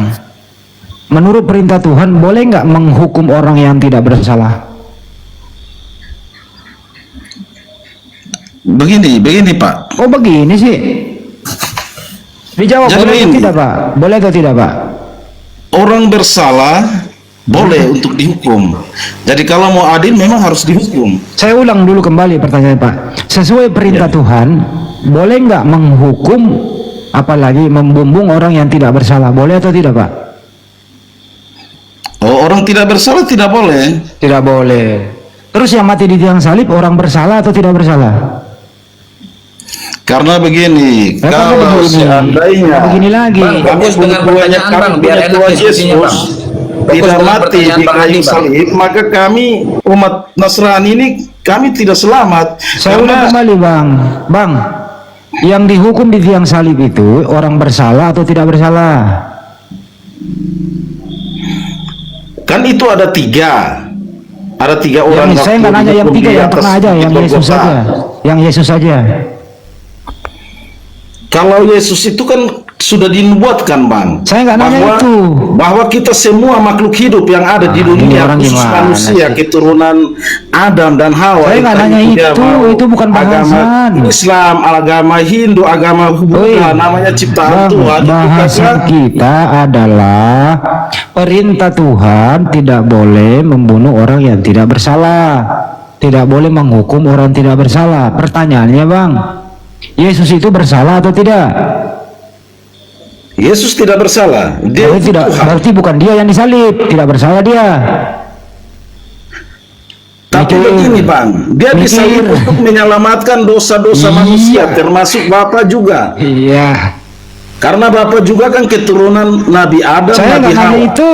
Speaker 2: Menurut perintah Tuhan, boleh nggak menghukum orang yang tidak bersalah?
Speaker 3: begini Pak.
Speaker 2: Oh begini sih. Dijawab
Speaker 3: Jadi
Speaker 2: boleh atau
Speaker 3: begini.
Speaker 2: tidak Pak? Boleh atau tidak Pak?
Speaker 3: Orang bersalah boleh untuk dihukum. Jadi kalau mau adil memang harus dihukum.
Speaker 2: Saya ulang dulu kembali pertanyaan Pak. Sesuai perintah Tuhan, boleh nggak menghukum apalagi membumbung orang yang tidak bersalah? Boleh atau tidak Pak?
Speaker 3: Oh, orang tidak bersalah tidak boleh.
Speaker 2: Tidak boleh. Terus yang mati di tiang salib orang bersalah atau tidak bersalah?
Speaker 3: Karena begini,
Speaker 2: Kenapa
Speaker 3: kalau
Speaker 2: begini?
Speaker 3: seandainya
Speaker 2: Begini lagi.
Speaker 7: Bang, fokus dengan pertanyaan Bang, biar enak diskusinya Bang. Fokus
Speaker 3: tidak
Speaker 7: dengan
Speaker 3: mati
Speaker 7: pertanyaan
Speaker 3: di
Speaker 7: Bang Andi,
Speaker 3: kayu
Speaker 7: Bang.
Speaker 3: salib, maka kami umat Nasrani ini kami tidak selamat.
Speaker 2: Saya ulang kembali Bang, yang dihukum di tiang salib itu orang bersalah atau tidak bersalah?
Speaker 3: Kan itu ada tiga orang.
Speaker 2: Yang saya nggak nanya yang tiga, yang pernah aja, yang Yesus saja, yang Yesus saja.
Speaker 3: Kalau Yesus itu kan sudah dinubuatkan Bang,
Speaker 2: Saya nggak nanya itu.
Speaker 3: bahwa kita semua makhluk hidup yang ada di
Speaker 2: ini
Speaker 3: dunia,
Speaker 2: orang
Speaker 3: khusus
Speaker 2: gimana
Speaker 3: manusia,
Speaker 2: sih?
Speaker 3: keturunan Adam dan Hawa.
Speaker 2: Saya nggak
Speaker 3: Entah
Speaker 2: nanya
Speaker 3: dia
Speaker 2: itu,
Speaker 3: mau
Speaker 2: itu bukan
Speaker 3: agama
Speaker 2: bahasan.
Speaker 3: Islam, agama Hindu, agama Buddha, namanya ciptaan Tuhan. Itu
Speaker 2: Bahasan
Speaker 3: kagak.
Speaker 2: kita adalah perintah Tuhan tidak boleh membunuh orang yang tidak bersalah, tidak boleh menghukum orang tidak bersalah. Pertanyaannya Bang, Yesus itu bersalah atau tidak?
Speaker 3: Yesus tidak bersalah. Dia
Speaker 2: Berarti tidak,
Speaker 3: Tuhan.
Speaker 2: berarti bukan dia yang disalib, tidak bersalah dia.
Speaker 3: Tapi
Speaker 2: Mikir.
Speaker 3: begini Bang, dia
Speaker 2: Mikir.
Speaker 3: disalib untuk menyelamatkan dosa-dosa
Speaker 2: Iya.
Speaker 3: manusia, termasuk Bapak juga.
Speaker 2: Iya.
Speaker 3: Karena Bapak juga kan keturunan Nabi Adam,
Speaker 2: Saya
Speaker 3: Nabi
Speaker 2: nggak nanya
Speaker 3: Hawa.
Speaker 2: itu.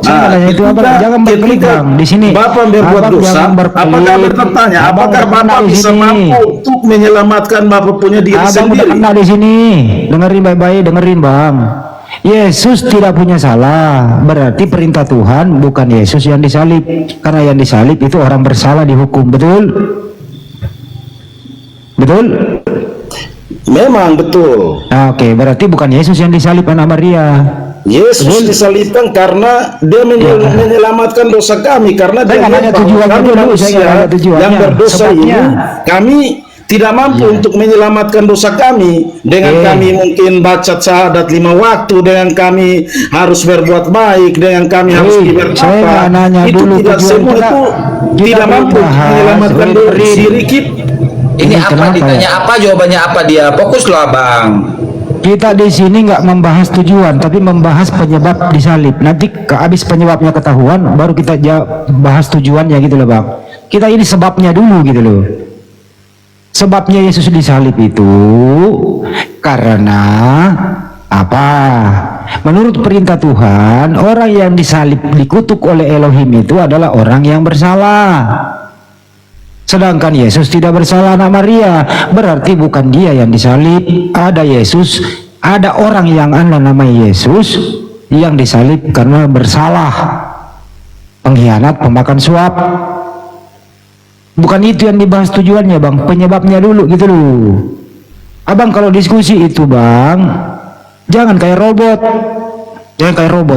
Speaker 2: Saya nggak nanya itu, abang. Jangan berkelit
Speaker 3: ketika
Speaker 2: bang. Di sini.
Speaker 3: Bapak berbuat
Speaker 2: Abang
Speaker 3: dosa,
Speaker 2: jangan berkelit.
Speaker 3: apakah bertanya,
Speaker 2: Abang
Speaker 3: apakah
Speaker 2: udah kena
Speaker 3: Bapak
Speaker 2: di
Speaker 3: bisa
Speaker 2: sini.
Speaker 3: mampu untuk menyelamatkan Bapak punya diri
Speaker 2: Abang udah
Speaker 3: sendiri?
Speaker 2: kena di sini. Dengerin baik-baik, dengerin bang. Yesus tidak punya salah. Berarti perintah Tuhan bukan Yesus yang disalib. Karena yang disalib itu orang bersalah dihukum. Betul? Betul?
Speaker 3: Memang betul.
Speaker 2: Nah, oke, berarti bukan Yesus yang disalib anak Maria.
Speaker 3: Yesus disalibkan karena dia menyelamatkan dosa kami, karena
Speaker 2: Saya
Speaker 3: dia
Speaker 2: nggak nanya
Speaker 3: lihat bahwa
Speaker 2: tujuannya
Speaker 3: kami
Speaker 2: dulu, saya
Speaker 3: manusia
Speaker 2: nggak nanya tujuannya.
Speaker 3: yang berdosa
Speaker 2: Sebabnya.
Speaker 3: ini kami tidak mampu untuk menyelamatkan dosa kami dengan kami mungkin baca syahadat 5 waktu, dengan kami harus berbuat baik, dengan kami harus
Speaker 2: saya nggak nanya
Speaker 3: itu
Speaker 2: dulu
Speaker 3: tidak
Speaker 2: tujuan
Speaker 3: semua
Speaker 2: kita.
Speaker 3: itu
Speaker 2: Kita
Speaker 3: tidak mampu
Speaker 2: bahas,
Speaker 3: menyelamatkan diri kita.
Speaker 7: Ini apa
Speaker 2: kenapa
Speaker 7: ditanya
Speaker 2: ya?
Speaker 7: apa jawabannya apa dia? Fokus loh abang.
Speaker 2: Kita di sini nggak membahas tujuan, tapi membahas penyebab disalib. Nanti habis penyebabnya ketahuan, baru kita bahas tujuannya gitu loh bang. Kita ini sebabnya dulu gitu loh. Sebabnya Yesus disalib itu karena apa? Menurut perintah Tuhan, orang yang disalib dikutuk oleh Elohim itu adalah orang yang bersalah. Sedangkan Yesus tidak bersalah anak Maria, berarti bukan dia yang disalib. Ada Yesus, ada orang yang namanya Yesus yang disalib karena bersalah, pengkhianat, pemakan suap. Bukan itu yang dibahas tujuannya bang, penyebabnya dulu gitu loh. Abang kalau diskusi itu bang, jangan kayak robot,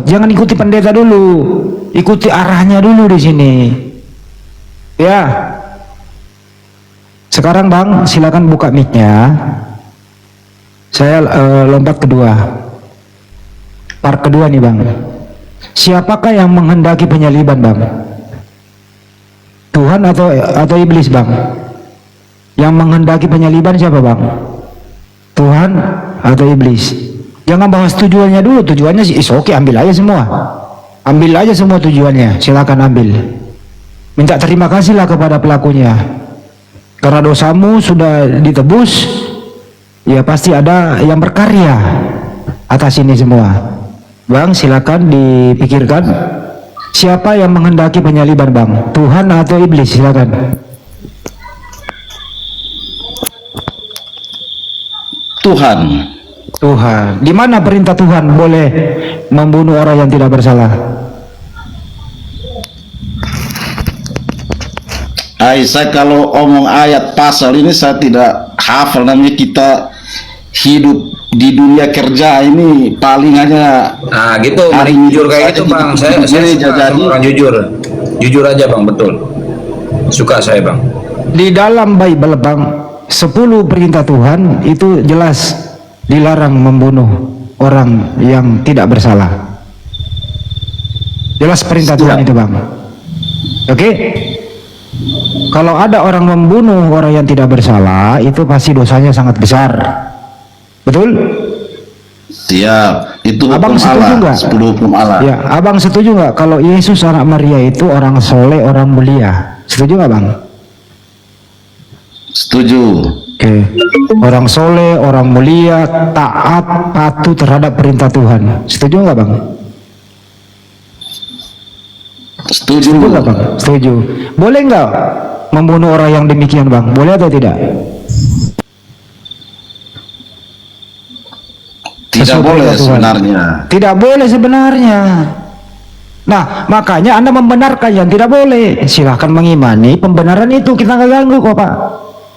Speaker 2: jangan ikuti pendeta dulu, ikuti arahnya dulu di sini, ya. Sekarang bang, silakan buka mic-nya. Saya lompat kedua. Part kedua nih bang. Siapakah yang menghendaki penyaliban bang? Tuhan atau iblis bang? Yang menghendaki penyaliban siapa bang? Tuhan atau iblis? Jangan bahas tujuannya dulu. Tujuannya sih oke, ambil aja semua. Ambil aja semua tujuannya. Silakan ambil. Minta terima kasihlah kepada pelakunya. Karena dosamu sudah ditebus, ya pasti ada yang berkarya atas ini semua. Bang, silakan dipikirkan. Siapa yang menghendaki penyaliban bang? Tuhan atau iblis? Silakan.
Speaker 3: Tuhan.
Speaker 2: Tuhan. Di mana perintah Tuhan boleh membunuh orang yang tidak bersalah?
Speaker 3: Saya kalau omong ayat pasal ini saya tidak hafal, namanya kita hidup di dunia kerja ini paling hanya
Speaker 7: Nah gitu, mari jujur kayak gitu bang. Saya suka sama orang jujur aja bang, betul. Suka saya bang.
Speaker 2: Di dalam Bible bang, 10 perintah Tuhan itu jelas dilarang membunuh orang yang tidak bersalah. Jelas perintah Tuhan itu bang. Oke? Kalau ada orang membunuh orang yang tidak bersalah, itu pasti dosanya sangat besar. Betul?
Speaker 3: siap. Itu
Speaker 2: Abang
Speaker 3: hukum
Speaker 2: setuju
Speaker 3: Allah,
Speaker 2: nggak?
Speaker 3: 10 hukum Allah.
Speaker 2: Ya, abang setuju nggak kalau Yesus anak Maria itu orang soleh, orang mulia? Setuju nggak bang?
Speaker 3: Setuju.
Speaker 2: Oke. Orang soleh, orang mulia, taat, patuh terhadap perintah Tuhan. Setuju nggak bang?
Speaker 3: Setuju.
Speaker 2: Setuju nggak bang? Setuju. Boleh nggak membunuh orang yang demikian bang? Boleh atau tidak?
Speaker 3: Tidak
Speaker 2: Sesuai
Speaker 3: boleh
Speaker 2: perintah Tuhan.
Speaker 3: sebenarnya.
Speaker 2: Tidak boleh sebenarnya. Nah, makanya Anda membenarkan yang tidak boleh. Silahkan mengimani pembenaran itu, kita nggak ganggu kok Pak.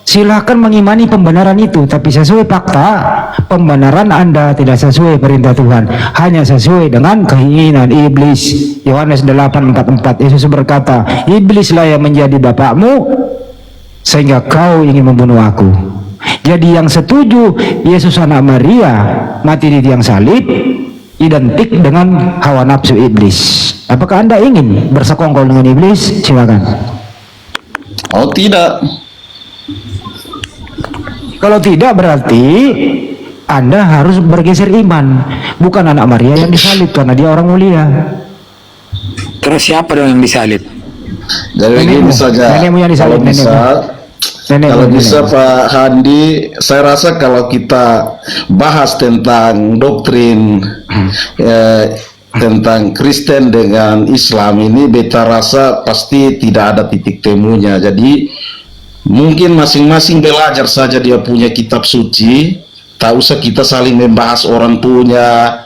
Speaker 2: Silahkan mengimani pembenaran itu, tapi sesuai fakta, pembenaran Anda tidak sesuai perintah Tuhan, hanya sesuai dengan keinginan iblis. Yohanes 8:44, Yesus berkata, iblislah yang menjadi bapakmu, sehingga kau ingin membunuh aku. Jadi yang setuju Yesus anak Maria mati di tiang salib identik dengan hawa nafsu iblis. Apakah Anda ingin bersekongkol dengan iblis? Silakan.
Speaker 3: Oh tidak.
Speaker 2: Kalau tidak berarti Anda harus bergeser iman. Bukan anak Maria yang disalib karena dia orang mulia.
Speaker 8: Terus siapa dong yang disalib?
Speaker 3: Jadi begini saja.
Speaker 2: Nenekmu yang disalib,
Speaker 3: Kalau bisa, kalau bisa Pak Handi, saya rasa kalau kita bahas tentang doktrin tentang Kristen dengan Islam ini, beta rasa pasti tidak ada titik temunya. Jadi mungkin masing-masing belajar saja dia punya kitab suci. Tak usah kita saling membahas orang punya.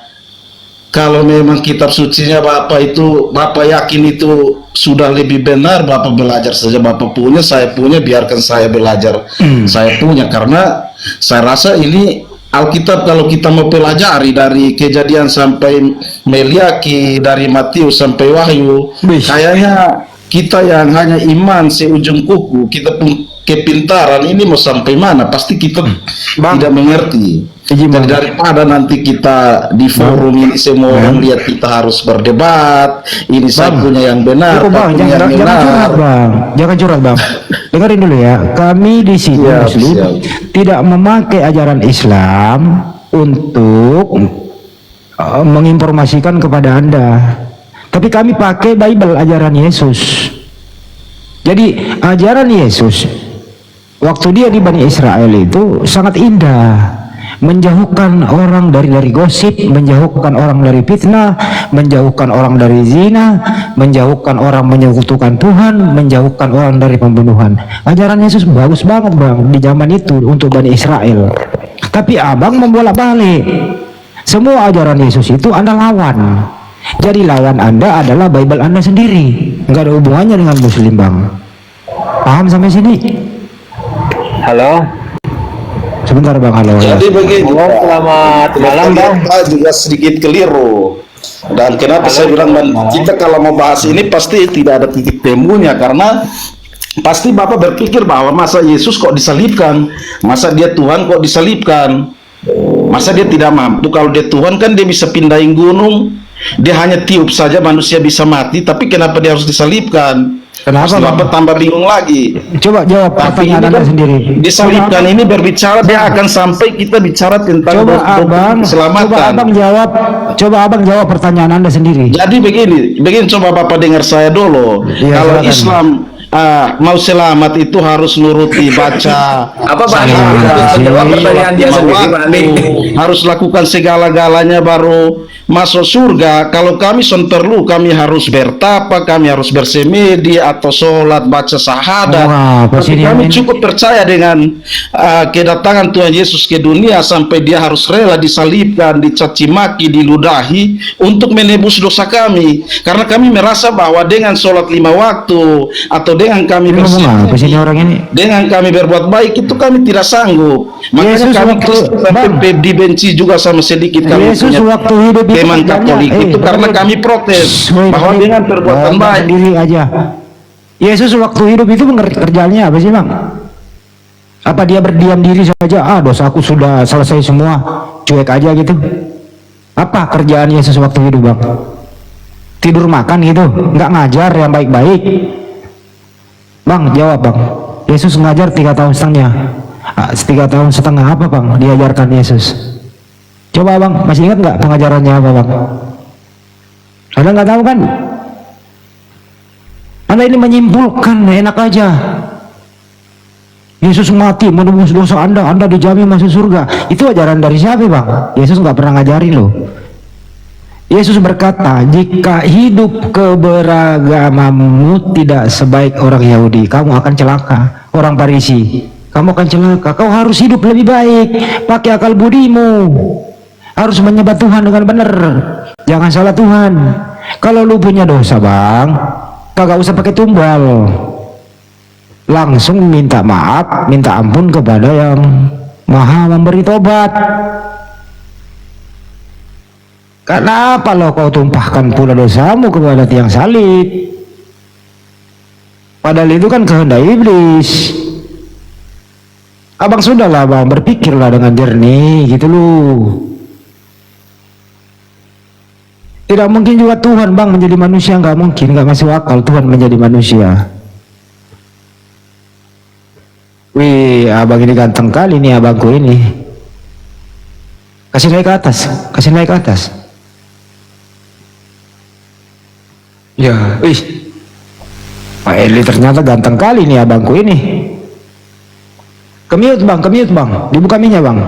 Speaker 3: Kalau memang kitab sucinya Bapak itu, Bapak yakin itu sudah lebih benar, Bapak belajar saja. Bapak punya, saya punya, biarkan saya belajar saya punya. Karena saya rasa ini Alkitab kalau kita mau pelajari dari Kejadian sampai Meliaki, dari Matius sampai Wahyu, kayaknya kita yang hanya iman seujung kuku, kita pun kepintaran ini mau sampai mana? Pasti kita tidak mengerti. Jadi daripada nanti kita di forum ini semua orang lihat kita harus berdebat, ini saya punya yang benar,
Speaker 2: Bang, jangan curhat Bang, jangan curhat Bang. Dengarin dulu ya, kami di sini Muslim tidak memakai ajaran Islam untuk menginformasikan kepada Anda, tapi kami pakai Bible, ajaran Yesus. Jadi ajaran Yesus waktu dia di Bani Israel itu sangat indah, menjauhkan orang dari gosip, menjauhkan orang dari fitnah, menjauhkan orang dari zina, menjauhkan orang menyekutukan Tuhan, menjauhkan orang dari pembunuhan. Ajaran Yesus bagus banget Bang di zaman itu untuk Bani Israel. Tapi abang membolak-balik. Semua ajaran Yesus itu Anda lawan. Jadi lawan Anda adalah Bible Anda sendiri. Nggak ada hubungannya dengan Muslim Bang. Paham sampai sini?
Speaker 8: Halo.
Speaker 2: Sebentar Bang, halo.
Speaker 3: Jadi begini,
Speaker 8: Selamat malam Bang.
Speaker 3: Kita juga sedikit keliru. Dan kenapa saya bilang kita kalau mau bahas ini pasti tidak ada titik temunya, karena pasti Bapak berpikir bahwa masa Yesus kok disalibkan, masa dia Tuhan kok disalibkan, masa dia tidak mampu. Kalau dia Tuhan kan dia bisa pindahin gunung, dia hanya tiup saja manusia bisa mati, tapi kenapa dia harus disalibkan?
Speaker 2: Kenapa
Speaker 3: Bapak tambah bingung lagi?
Speaker 2: Coba jawab pertanyaan Anda sendiri.
Speaker 3: Disalibkan ini berbicara, dia akan sampai kita bicara tentang keselamatan.
Speaker 2: Coba abang jawab pertanyaan Anda sendiri.
Speaker 3: Jadi begini coba Bapak dengar saya dulu.
Speaker 2: Ya,
Speaker 3: Kalau
Speaker 2: silakan.
Speaker 3: Islam mau selamat itu harus nuruti baca
Speaker 7: Apa Pak Andi? Jawab pertanyaan dia sendiri Pak Andi.
Speaker 3: harus lakukan segala-galanya baru masuk surga. Kalau kami perlu, kami harus bertapa, kami harus bersemedi atau sholat, baca syahadat. Tapi kami cukup percaya dengan kedatangan Tuhan Yesus ke dunia sampai dia harus rela disalibkan, dicaci maki, diludahi untuk menebus dosa kami. Karena kami merasa bahwa dengan sholat 5 waktu atau dengan kami bersemedi, dengan kami berbuat baik itu kami tidak sanggup. Makanya kami Kristen sampai dibenci juga sama sedikit kami punya
Speaker 2: waktu hidup
Speaker 3: teman Katolik itu karena kami protes bahwa dengan perbuatan baik
Speaker 2: diri aja. Yesus waktu hidup itu kerjanya apa sih Bang? Apa dia berdiam diri saja? Dosaku sudah selesai semua, cuek aja gitu? Apa kerjaan Yesus waktu hidup Bang? Tidur makan gitu? Nggak ngajar yang baik-baik? Bang jawab Bang. Yesus ngajar 3 tahun setengah. 3 tahun setengah apa Bang diajarkan Yesus? Coba Bang, masih ingat nggak pengajarannya apa Bang? Anda nggak tahu kan? Anda ini menyimpulkan, enak aja. Yesus mati menebus dosa Anda dijamin masuk surga. Itu ajaran dari siapa Bang? Yesus nggak pernah ngajarin loh. Yesus berkata, jika hidup keberagamamu tidak sebaik orang Yahudi, kamu akan celaka. Orang Farisi, kamu akan celaka. Kau harus hidup lebih baik, pakai akal budimu. Harus menyembah Tuhan dengan benar, jangan salah Tuhan. Kalau lu punya dosa Bang, kagak usah pakai tumbal, langsung minta maaf, minta ampun kepada yang maha memberi tobat. Kenapa lo kau tumpahkan pula dosamu kepada tiang salib? Padahal itu kan kehendak iblis. Abang sudahlah Bang, berpikirlah dengan jernih gitu loh. Tidak mungkin juga Tuhan Bang menjadi manusia, nggak mungkin, nggak masuk akal Tuhan menjadi manusia. Wih, abang ini ganteng kali nih abangku ini. Kasih naik ke atas, kasih naik ke atas. Ya, Pak Eli ternyata ganteng kali nih abangku ini. Kemute bang, dibuka minyak bang.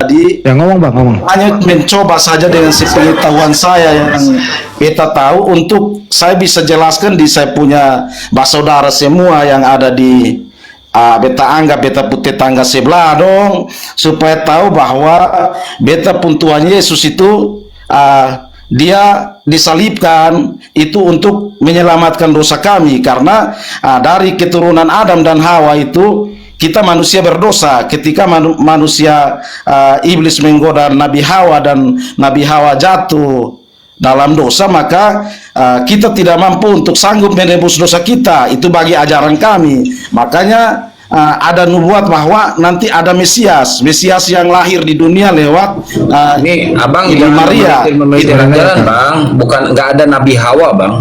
Speaker 3: Jadi
Speaker 2: Ya ngomong bang, ngomong.
Speaker 3: hanya mencoba saja dengan sepengetahuan saya yang beta tahu untuk saya bisa jelaskan di saya punya saudara semua yang ada di beta anggap beta putih tangga sebelah dong, supaya tahu bahwa beta pun Tuhan Yesus itu dia disalibkan itu untuk menyelamatkan dosa kami, karena dari keturunan Adam dan Hawa itu kita manusia berdosa. Ketika manusia iblis menggoda Nabi Hawa dan Nabi Hawa jatuh dalam dosa, maka kita tidak mampu untuk sanggup menebus dosa kita. Itu bagi ajaran kami. Makanya ada nubuat bahwa nanti ada Mesias yang lahir di dunia lewat
Speaker 7: Ini abang
Speaker 3: Ibu
Speaker 7: jangan
Speaker 3: Maria.
Speaker 7: jalan-jalan bang, bukan nggak ada Nabi Hawa bang,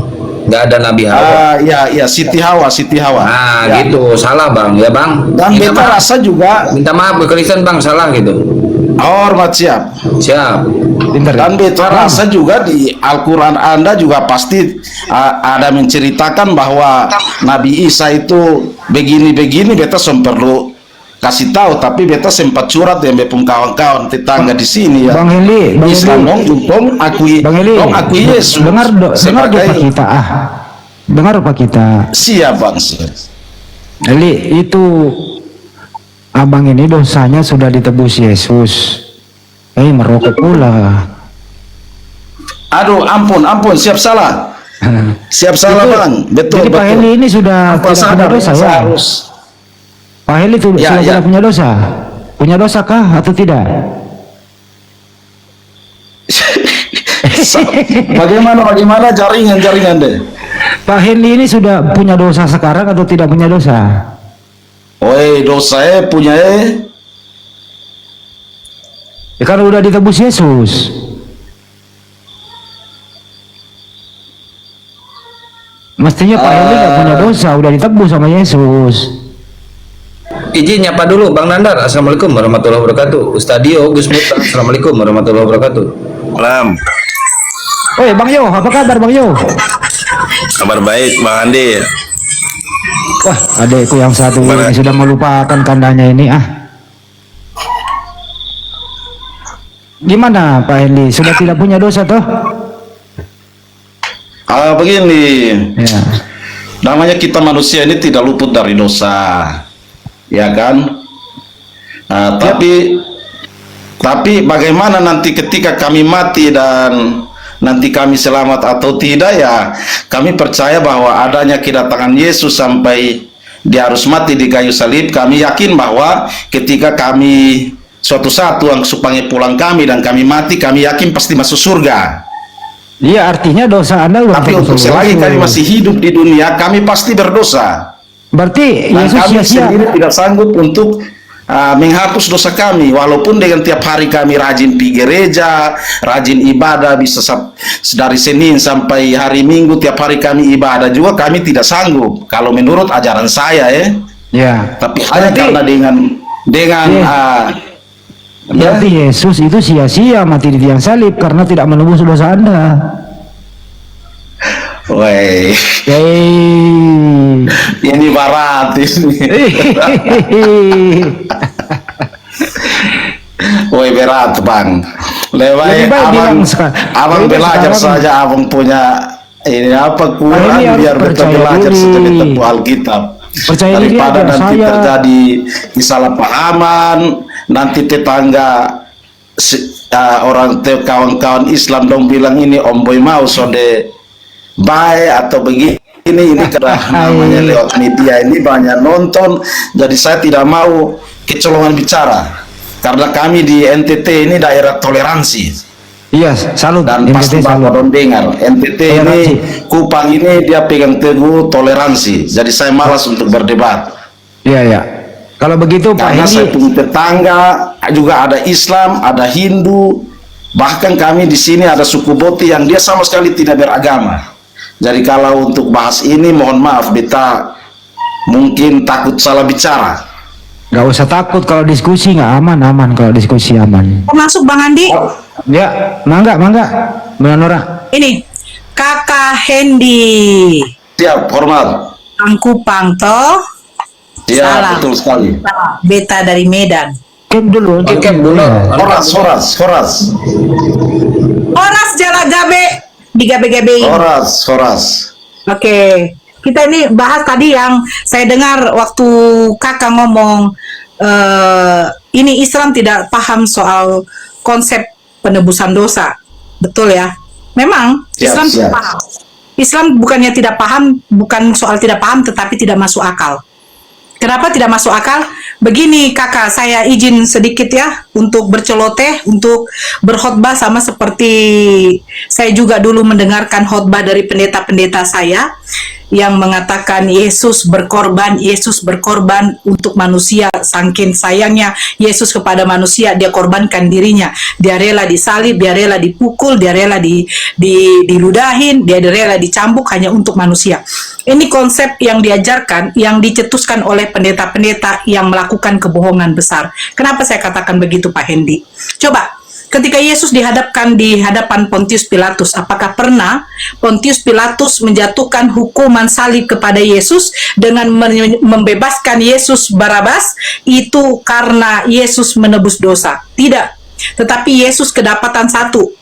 Speaker 7: nggak ada Nabi Hawa.
Speaker 3: Ya Siti Hawa.
Speaker 7: Nah
Speaker 3: Ya.
Speaker 7: gitu, salah bang, ya bang.
Speaker 3: Dan beta rasa juga
Speaker 7: Minta maaf ke Kristen bang, salah gitu.
Speaker 3: hormat siap.
Speaker 7: Siap.
Speaker 2: Pintar.
Speaker 3: Dan beta rasa juga di Al-Quran Anda juga pasti ada menceritakan bahwa Nabi Isa itu begini-begini. Beta perlu kasih tahu, tapi beta sempat curhat dengan bepung kawan-kawan tetangga di sini ya.
Speaker 2: Bang Heli,
Speaker 3: Islam dong akui Yesus
Speaker 2: dengar Pak
Speaker 3: sebagai
Speaker 2: kita dengar Pak kita.
Speaker 3: siap bang.
Speaker 2: Heli, itu abang ini dosanya sudah ditebus Yesus. Merokok pula.
Speaker 3: Aduh, ampun, siap salah bang, betul.
Speaker 2: Jadi Pak Heli ini sudah
Speaker 3: Apa
Speaker 2: tidak punya
Speaker 3: sadar
Speaker 2: dosa
Speaker 3: saya
Speaker 2: ya?
Speaker 3: harus
Speaker 2: Pak Heli sudah
Speaker 3: Ya.
Speaker 2: tidak punya dosa? Punya dosa kah atau tidak?
Speaker 3: Bagaimana jaringan deh.
Speaker 2: Pak Heli ini sudah punya dosa sekarang atau tidak punya dosa?
Speaker 3: Oi, dosa punya
Speaker 2: Ya kan udah ditebus Yesus. Mestinya Pak Heli nggak punya dosa, udah ditebus sama Yesus.
Speaker 7: Izin nyapa dulu Bang Nandar. Assalamualaikum warahmatullahi wabarakatuh. Ustadio Gus Miftah. Assalamualaikum warahmatullahi wabarakatuh.
Speaker 6: Malam.
Speaker 2: Oi Bang Yo, apa kabar Bang Yo?
Speaker 6: Kabar baik, Bang Andi.
Speaker 2: Wah, adekku yang satu ini sudah melupakan kandanya ini Gimana Pak Heli? Sudah tidak punya dosa toh?
Speaker 3: begini.
Speaker 2: Ya.
Speaker 3: Namanya kita manusia ini tidak luput dari dosa. Ya kan? Tapi bagaimana nanti ketika kami mati dan nanti kami selamat atau tidak, ya kami percaya bahwa adanya kedatangan Yesus sampai dia harus mati di kayu salib. Kami yakin bahwa ketika kami suatu saat Tuhan supaya pulang kami dan kami mati, kami yakin pasti masuk surga.
Speaker 2: Iya, artinya dosa Anda udah
Speaker 3: Tapi untuk selagi kami masih hidup di dunia, kami pasti berdosa.
Speaker 2: Berarti
Speaker 3: Dan
Speaker 2: Yesus
Speaker 3: kami
Speaker 2: sia-sia.
Speaker 3: sendiri tidak sanggup untuk menghapus dosa kami, walaupun dengan tiap hari kami rajin pergi gereja, rajin ibadah, bisa dari Senin sampai hari Minggu tiap hari kami ibadah juga, kami tidak sanggup kalau menurut ajaran saya
Speaker 2: Ya.
Speaker 3: tapi hanya karena dengan
Speaker 2: Berarti Yesus itu sia-sia mati di tiang salib karena tidak menebus dosa Anda.
Speaker 3: Woi, ini barat ini. Woi, berat bang.
Speaker 2: Lebih baik
Speaker 3: abang belajar saja, abang punya ini apa Quran, biar kita belajar sejenis tentang Alkitab.
Speaker 2: Percaya diri
Speaker 3: Daripada
Speaker 2: aja,
Speaker 3: nanti
Speaker 2: saya.
Speaker 3: terjadi kesalahpahaman, nanti tetangga orang kawan-kawan Islam dong bilang ini Om Boy mau sonde baik atau begini, ini karena namanya lewat media ini banyak nonton, jadi saya tidak mau kecolongan bicara karena kami di NTT ini daerah toleransi.
Speaker 2: Iya, salut.
Speaker 3: Dan
Speaker 2: NTT
Speaker 3: pasti Bapak
Speaker 2: salut.
Speaker 3: dengar NTT ini, Kupang ini dia pegang teguh toleransi, jadi saya malas untuk berdebat.
Speaker 2: Iya, ya. Kalau begitu Pak
Speaker 3: Karena saya
Speaker 2: Heli,
Speaker 3: punya tetangga juga ada Islam, ada Hindu, bahkan kami di sini ada suku Boti yang dia sama sekali tidak beragama. Jadi kalau untuk bahas ini mohon maaf, beta mungkin takut salah bicara.
Speaker 2: Gak usah takut kalau diskusi, nggak aman kalau diskusi aman.
Speaker 1: Masuk Bang Andi.
Speaker 2: Ya, mangga, Mbak Nora.
Speaker 1: Ini Kakak Hendy.
Speaker 3: Siap, hormat.
Speaker 1: Kang Kupang toh.
Speaker 3: Ya,
Speaker 1: Salam.
Speaker 3: betul sekali.
Speaker 1: Beta dari Medan.
Speaker 2: Kem dulu.
Speaker 3: Horas.
Speaker 1: Horas Jala Gabe. Digabe-gabein.
Speaker 3: Horas.
Speaker 1: Oke, kita ini bahas tadi yang saya dengar waktu kakak ngomong, ini Islam tidak paham soal konsep penebusan dosa, betul ya? Memang Islam tidak paham. Islam bukannya tidak paham, bukan soal tidak paham, tetapi tidak masuk akal. Kenapa tidak masuk akal? Begini kakak, saya izin sedikit ya untuk berceloteh, untuk berkhotbah sama seperti saya juga dulu mendengarkan khotbah dari pendeta-pendeta saya yang mengatakan Yesus berkorban untuk manusia, saking sayangnya Yesus kepada manusia, dia korbankan dirinya, dia rela disalib, dia rela dipukul, dia rela diludahin, dia rela dicambuk hanya untuk manusia. Ini konsep yang diajarkan, yang dicetuskan oleh pendeta-pendeta yang melakukan kebohongan besar. Kenapa saya katakan begitu Pak Hendy? Coba, ketika Yesus dihadapkan di hadapan Pontius Pilatus, apakah pernah Pontius Pilatus menjatuhkan hukuman salib kepada Yesus dengan membebaskan Yesus Barabas itu karena Yesus menebus dosa? Tidak. Tetapi Yesus kedapatan satu.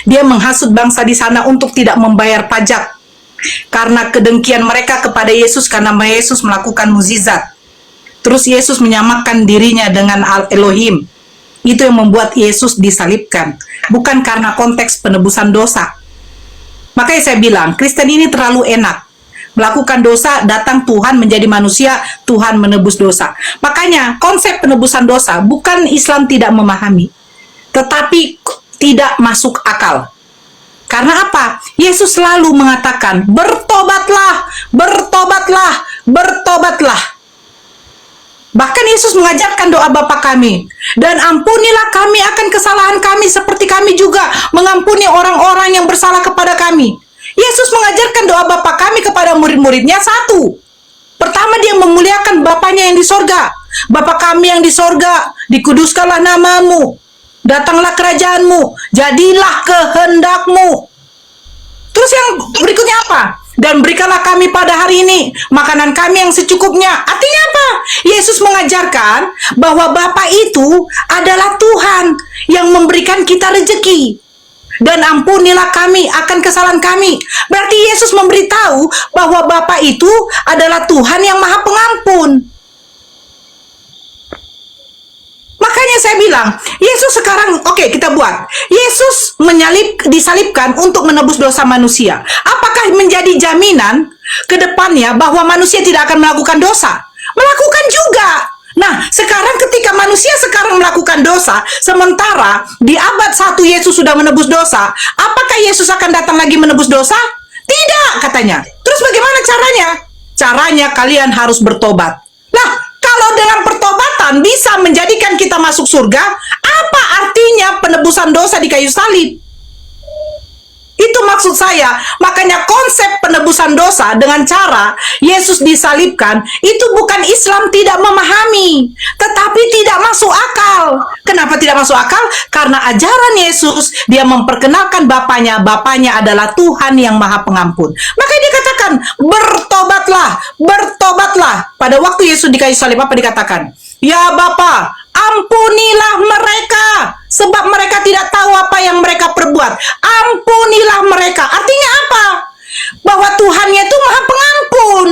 Speaker 1: Dia menghasut bangsa di sana untuk tidak membayar pajak karena kedengkian mereka kepada Yesus karena Yesus melakukan mukjizat. Terus Yesus menyamakan dirinya dengan Elohim. Itu yang membuat Yesus disalibkan, bukan karena konteks penebusan dosa. Makanya saya bilang, Kristen ini terlalu enak. Melakukan dosa, datang Tuhan menjadi manusia, Tuhan menebus dosa. Makanya konsep penebusan dosa bukan Islam tidak memahami, tetapi tidak masuk akal. Karena apa? Yesus selalu mengatakan, bertobatlah, bertobatlah, bertobatlah. Bahkan Yesus mengajarkan doa Bapa kami, dan ampunilah kami akan kesalahan kami seperti kami juga mengampuni orang-orang yang bersalah kepada kami. Yesus mengajarkan doa Bapa kami kepada murid-muridnya satu. Pertama, dia memuliakan Bapanya yang di sorga. Bapa kami yang di sorga, dikuduskanlah namamu, datanglah kerajaanmu, jadilah kehendakmu. Terus yang berikutnya apa? Dan berikanlah kami pada hari ini makanan kami yang secukupnya. Artinya apa? Yesus mengajarkan bahwa Bapa itu adalah Tuhan yang memberikan kita rezeki. Dan ampunilah kami akan kesalahan kami. Berarti Yesus memberitahu bahwa Bapa itu adalah Tuhan yang Maha Pengampun. Makanya saya bilang, Yesus sekarang, oke, kita buat. Yesus disalibkan untuk menebus dosa manusia. Apakah menjadi jaminan ke depannya bahwa manusia tidak akan melakukan dosa? Melakukan juga. Nah, sekarang ketika manusia sekarang melakukan dosa, sementara di abad 1 Yesus sudah menebus dosa, apakah Yesus akan datang lagi menebus dosa? Tidak, katanya. Terus bagaimana caranya? Caranya kalian harus bertobat. Lah, kalau dengan pertobatan bisa menjadikan kita masuk surga, apa artinya penebusan dosa di kayu salib? Itu maksud saya. Makanya konsep penebusan dosa dengan cara Yesus disalibkan, itu bukan Islam tidak memahami, tetapi tidak masuk akal. Kenapa tidak masuk akal? Karena ajaran Yesus, dia memperkenalkan Bapanya adalah Tuhan yang Maha Pengampun. Makanya dia katakan, bertobatlah, bertobatlah. Pada waktu Yesus di kayu salib apa dikatakan? Ya Bapa, ampunilah mereka, sebab mereka tidak tahu apa yang mereka perbuat. Ampunilah mereka. Artinya apa? Bahwa Tuhannya itu Maha Pengampun.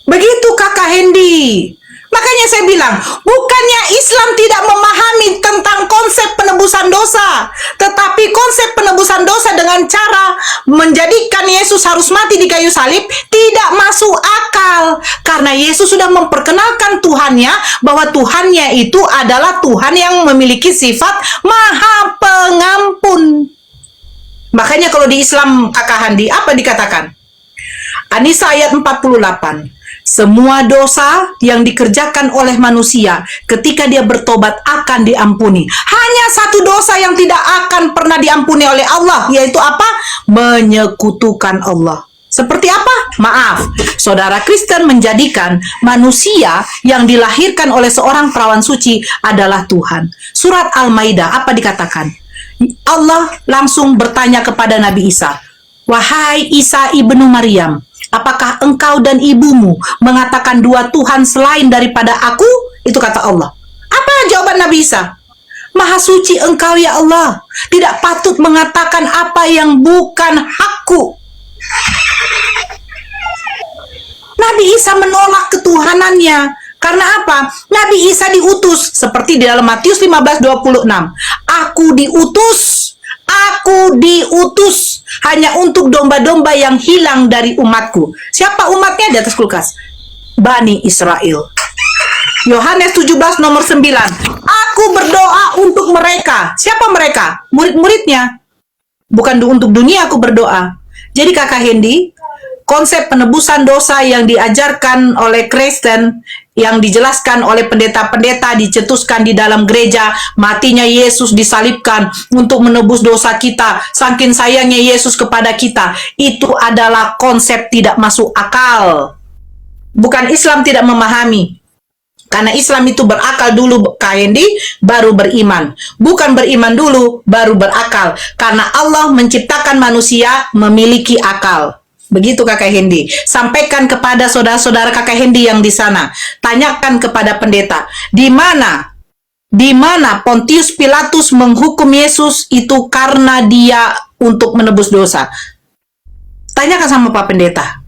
Speaker 1: Begitu Kakak Hendy. Makanya saya bilang, bukannya Islam tidak memahami tentang konsep penebusan dosa, tetapi konsep penebusan dosa dengan cara menjadikan Yesus harus mati di kayu salib tidak masuk akal. Karena Yesus sudah memperkenalkan Tuhannya, bahwa Tuhannya itu adalah Tuhan yang memiliki sifat Maha Pengampun. Makanya kalau di Islam Kakak Handi, apa dikatakan? An-Nisa ayat 48. Semua dosa yang dikerjakan oleh manusia ketika dia bertobat akan diampuni. Hanya satu dosa yang tidak akan pernah diampuni oleh Allah, yaitu apa? Menyekutukan Allah. Seperti apa? Maaf, saudara Kristen menjadikan manusia yang dilahirkan oleh seorang perawan suci adalah Tuhan. Surat Al-Maidah, apa dikatakan? Allah langsung bertanya kepada Nabi Isa, "Wahai Isa ibnu Maryam, apakah engkau dan ibumu mengatakan dua Tuhan selain daripada aku?" Itu kata Allah. Apa jawaban Nabi Isa? "Maha suci engkau ya Allah, tidak patut mengatakan apa yang bukan hakku." Nabi Isa menolak ketuhanannya. Karena apa? Nabi Isa diutus seperti di dalam Matius 15:26. Aku diutus hanya untuk domba-domba yang hilang dari umatku. Siapa umatnya di atas kulkas? Bani Israel. Yohanes 17 nomor 9. Aku berdoa untuk mereka. Siapa mereka? Murid-muridnya. Bukan untuk dunia aku berdoa. Jadi Kakak Hendy, konsep penebusan dosa yang diajarkan oleh Kristen, yang dijelaskan oleh pendeta-pendeta, dicetuskan di dalam gereja, matinya Yesus disalibkan untuk menebus dosa kita, saking sayangnya Yesus kepada kita, itu adalah konsep tidak masuk akal. Bukan Islam tidak memahami. Karena Islam itu berakal dulu, Kak Hendy, baru beriman. Bukan beriman dulu, baru berakal. Karena Allah menciptakan manusia memiliki akal. Begitu Kakak Hendy. Sampaikan kepada saudara-saudara Kakak Hendy yang di sana. Tanyakan kepada pendeta, di mana Pontius Pilatus menghukum Yesus itu karena dia untuk menebus dosa. Tanyakan sama Pak Pendeta.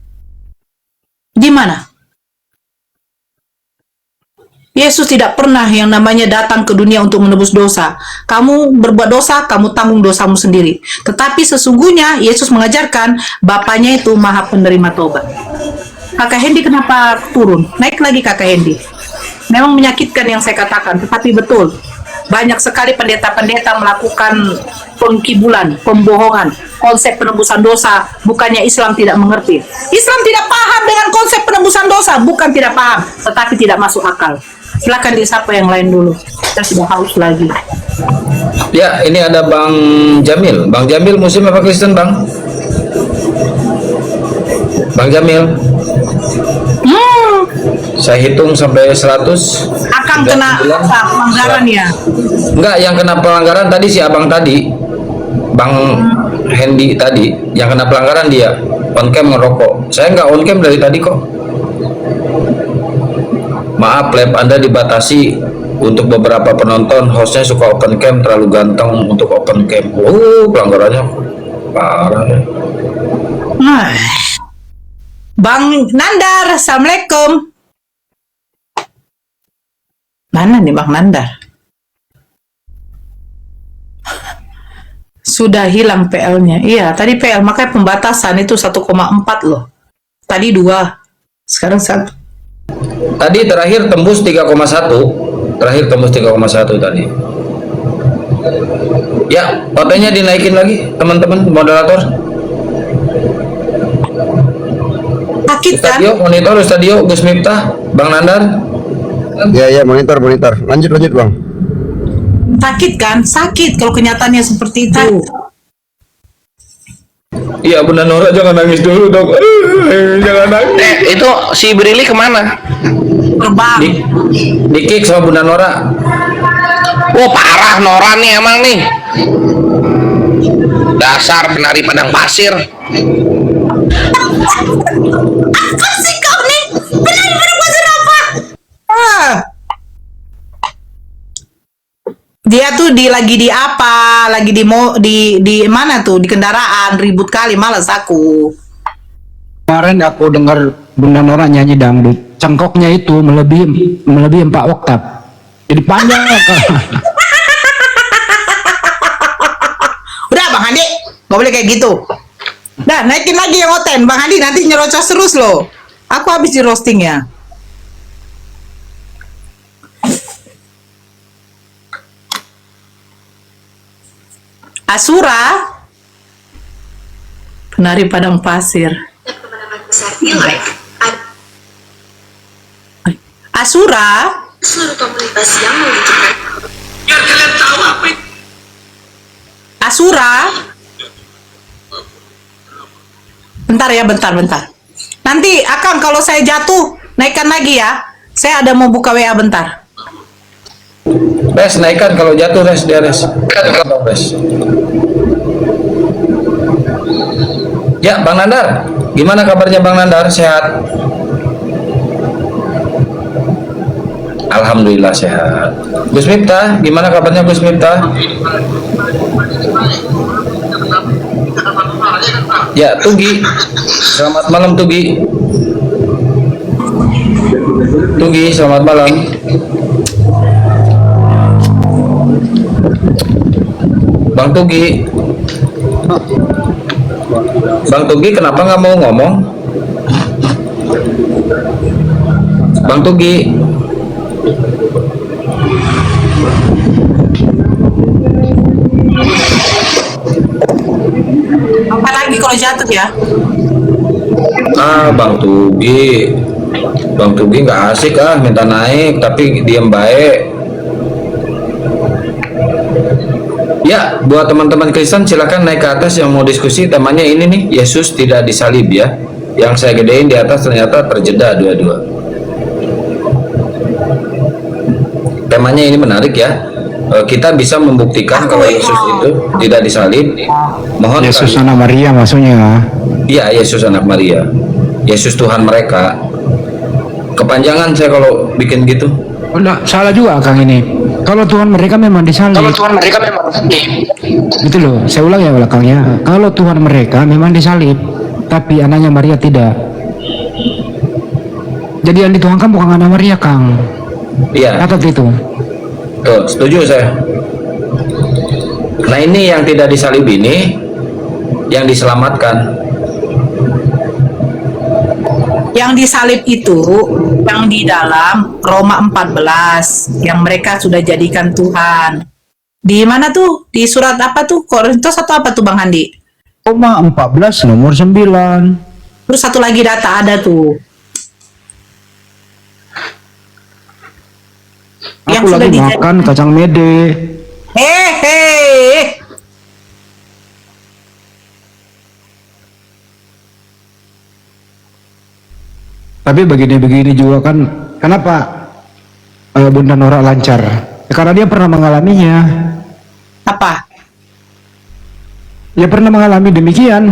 Speaker 1: Di mana? Yesus tidak pernah yang namanya datang ke dunia untuk menebus dosa. Kamu berbuat dosa, kamu tanggung dosamu sendiri. Tetapi sesungguhnya Yesus mengajarkan Bapaknya itu Maha Penerima Tobat. Kakak Hendy kenapa turun? Naik lagi Kakak Hendy. Memang menyakitkan yang saya katakan, tetapi betul. Banyak sekali pendeta-pendeta melakukan pengkibulan, pembohongan, konsep penebusan dosa. Bukannya Islam tidak mengerti. Islam tidak paham dengan konsep penebusan dosa. Bukan tidak paham, tetapi tidak masuk akal. Silakan disapa yang lain dulu. Kita sudah haus lagi.
Speaker 7: Ya, ini ada Bang Jamil. Bang Jamil Muslim apa Kristen, Bang? Bang Jamil. Saya hitung sampai 100.
Speaker 1: Akang kena pelanggaran ya?
Speaker 7: Enggak, yang kena pelanggaran tadi si abang tadi, Bang Hendy tadi, yang kena pelanggaran dia on cam ngerokok. Saya nggak on cam dari tadi kok. Maaf, live Anda dibatasi untuk beberapa penonton. Hostnya suka open cam, terlalu ganteng untuk open cam. Pelanggarannya parah ya.
Speaker 1: Bang Nandar, Assalamualaikum. Mana nih Bang Nandar? Sudah hilang PL-nya. Iya, tadi PL, makanya pembatasan itu 1,4 loh. Tadi 2, sekarang 1.
Speaker 7: Tadi terakhir tembus 3,1. Terakhir tembus 3,1 tadi. Ya, OT-nya dinaikin lagi, teman-teman moderator.
Speaker 1: Sakit kan?
Speaker 7: Stadio, monitor Stadio, Gus Miftah, Bang Nandar.
Speaker 9: Ya, monitor. Lanjut Bang.
Speaker 1: Sakit kan? Sakit kalau kenyataannya seperti itu.
Speaker 7: Iya, Bunda Nora jangan nangis dulu dong. Jangan nangis.
Speaker 6: Itu si Brili kemana?
Speaker 1: Terbang.
Speaker 7: Di kick sama Bunda Nora.
Speaker 6: Oh parah Nora nih emang nih. Dasar penari padang pasir.
Speaker 1: Apa sih kau nih? Benar-benar pasir apa? Dia tuh lagi di apa? Lagi di mana tuh? Di kendaraan, ribut kali, malas aku.
Speaker 2: Kemarin aku dengar Bunda Nora nyanyi dangdut, cengkoknya itu melebihi 4 oktav. Jadi panjang ya.
Speaker 1: Udah Bang Handi, nggak boleh kayak gitu. Nah, naikin lagi yang oten, Bang Handi nanti nyerocos terus loh. Aku habis di roasting ya. Asura, penari padang pasir. Asura,
Speaker 10: seluruh komunitas yang menunjukkan biar kalian tahu apa itu. Asura,
Speaker 1: bentar ya, bentar. Nanti Akang kalau saya jatuh, naikkan lagi ya. Saya ada mau buka WA bentar.
Speaker 7: Res, naikkan kalau jatuh, res dia res. Res. Ya, Bang Nandar. Gimana kabarnya Bang Nandar? Sehat? Alhamdulillah sehat. Gus Miftah, gimana kabarnya Gus Miftah? Ya, Tugi. Selamat malam Tugi. Tugi, selamat malam. Bang Tugi. Bang Tugi kenapa nggak mau ngomong? Bang Tugi.
Speaker 1: Apa lagi kalau jatuh ya?
Speaker 7: Bang Tugi. Bang Tugi nggak asik minta naik tapi diem baik. Ya, buat teman-teman Kristen silakan naik ke atas yang mau diskusi. Temanya ini nih, Yesus tidak disalib ya. Yang saya gedein di atas ternyata terjeda dua-dua. Temanya ini menarik ya. Kita bisa membuktikan kalau Yesus itu tidak disalib. Mohon
Speaker 2: Yesus anak Maria maksudnya.
Speaker 7: Iya, Yesus anak Maria. Yesus Tuhan mereka. Kepanjangan saya kalau bikin gitu.
Speaker 2: Udah salah juga Kang ini. Kalau Tuhan mereka memang disalib. Gitu loh. Saya ulang ya belakangnya. Kalau Tuhan mereka memang disalib, tapi anaknya Maria tidak. Jadi yang dituangkan bukan anak Maria, Kang.
Speaker 7: Iya.
Speaker 2: Catat itu.
Speaker 7: Tuh, setuju saya. Nah ini yang tidak disalib ini yang diselamatkan.
Speaker 1: Yang disalib itu yang di dalam Roma 14 yang mereka sudah jadikan Tuhan. Di mana tuh? Di surat apa tuh? Korintus atau apa tuh Bang Handi?
Speaker 2: Roma 14 nomor 9.
Speaker 1: Terus satu lagi data ada tuh.
Speaker 2: Aku lagi makan kacang mede.
Speaker 1: Hehehe.
Speaker 2: Tapi begini-begini juga kan, kenapa Bunda Nora lancar? Ya, karena dia pernah mengalaminya.
Speaker 1: Apa?
Speaker 2: Dia pernah mengalami demikian.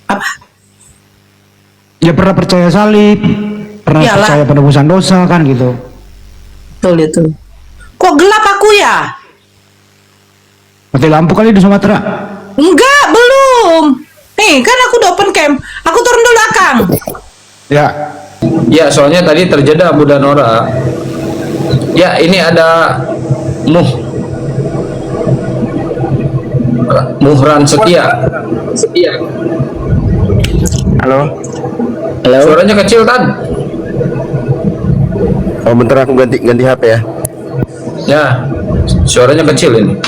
Speaker 1: Apa?
Speaker 2: Dia pernah percaya salib, pernah
Speaker 1: Iyalah.
Speaker 2: percaya penebusan dosa kan gitu.
Speaker 1: Betul itu. Kok gelap aku ya?
Speaker 2: Mati lampu kali di Sumatera.
Speaker 1: Enggak, belum. Nih, kan aku udah open cam. Aku turun dulu, Akang.
Speaker 2: Ya.
Speaker 7: Ya, soalnya tadi terjeda Bunda Nora. Ya, ini ada Muhran Setia.
Speaker 9: Halo.
Speaker 7: Suaranya kecil Tan.
Speaker 9: Oh, bentar aku ganti HP ya.
Speaker 7: Ya, suaranya kecil ini.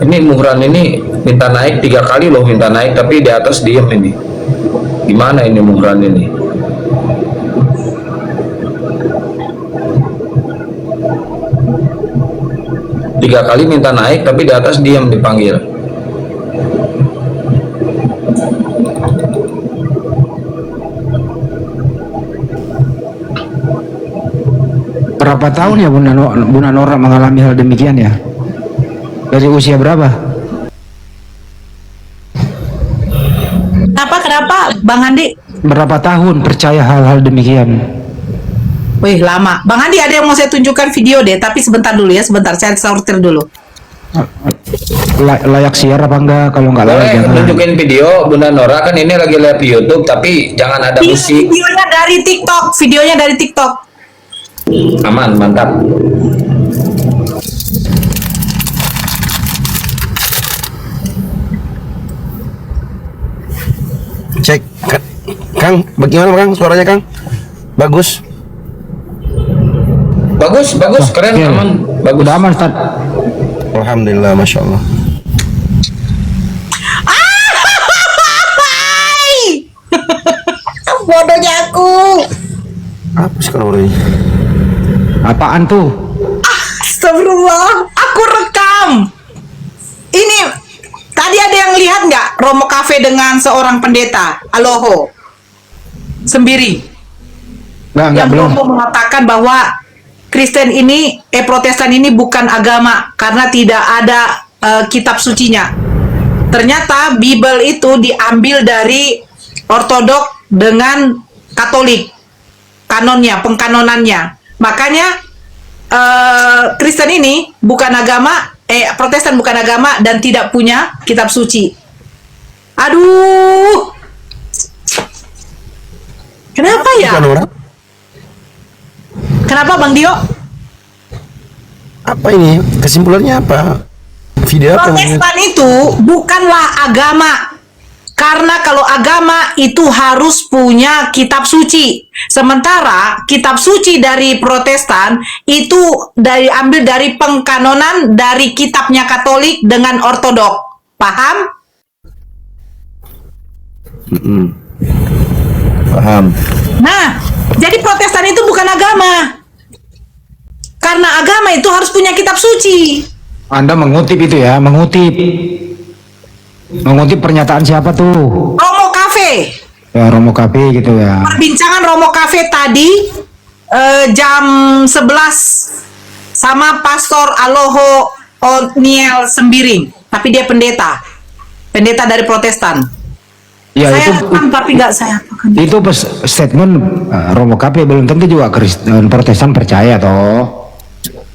Speaker 7: Ini Muhran ini minta naik 3 kali loh, minta naik tapi di atas diem ini. Gimana ini Muhran ini? Tiga kali minta naik tapi di atas diam dipanggil.
Speaker 2: Berapa tahun ya Bunda Nora mengalami hal demikian ya? Dari usia berapa?
Speaker 1: Kenapa, Bang Andi?
Speaker 2: Berapa tahun percaya hal-hal demikian?
Speaker 1: Wih, lama. Bang Andi, ada yang mau saya tunjukkan video deh, tapi sebentar dulu ya, sebentar. Saya sortir dulu.
Speaker 2: Layak siar apa enggak? Kalau enggak layak
Speaker 7: Boleh
Speaker 2: jangan.
Speaker 7: tunjukin video Bunda Nora, kan ini lagi live di YouTube tapi jangan ada musik.
Speaker 1: Videonya dari TikTok. Videonya dari TikTok.
Speaker 7: Aman, mantap.
Speaker 9: Cek. Kang, bagaimana Kang suaranya Kang? Bagus.
Speaker 7: Bagus, keren,
Speaker 2: Oke.
Speaker 7: aman. Bagus.
Speaker 2: Udah aman, Ustaz.
Speaker 9: Alhamdulillah, Masya Allah.
Speaker 1: Bodohnya aku.
Speaker 9: Apa sekarang ini?
Speaker 2: Apaan tuh?
Speaker 1: Astagfirullah. Aku rekam. Ini tadi ada yang lihat nggak Romo Cafe dengan seorang pendeta? Aloho. Sembiring.
Speaker 2: Enggak
Speaker 1: Yang
Speaker 2: belum.
Speaker 1: Romo mengatakan bahwa Kristen ini, Protestan ini bukan agama karena tidak ada kitab sucinya. Ternyata Bible itu diambil dari Ortodok dengan Katolik, kanonnya, pengkanonannya. Makanya Kristen ini bukan agama, Protestan bukan agama dan tidak punya kitab suci. Aduh, kenapa ya?
Speaker 9: Bukan orang.
Speaker 1: Kenapa Bang Dio?
Speaker 9: Apa ini? Kesimpulannya apa? Video apa?
Speaker 1: Protestan itu bukanlah agama. Karena kalau agama itu harus punya kitab suci. Sementara kitab suci dari Protestan itu ambil dari pengkanonan dari kitabnya Katolik dengan Ortodok. Paham?
Speaker 9: Paham.
Speaker 1: Nah, jadi Protestan itu bukan agama. Karena agama itu harus punya kitab suci.
Speaker 2: Anda mengutip itu ya, mengutip pernyataan siapa tuh?
Speaker 1: Romo Cafe.
Speaker 2: Ya, Romo Cafe gitu ya.
Speaker 1: Perbincangan Romo Cafe tadi jam 11 sama Pastor Aloho O'Neil Sembiring. Tapi dia pendeta dari Protestan.
Speaker 2: Ya,
Speaker 1: Saya
Speaker 2: itu
Speaker 1: rekam tapi nggak saya apakan.
Speaker 2: itu statement Romo Cafe, belum tentu juga Kristen Protestan percaya toh.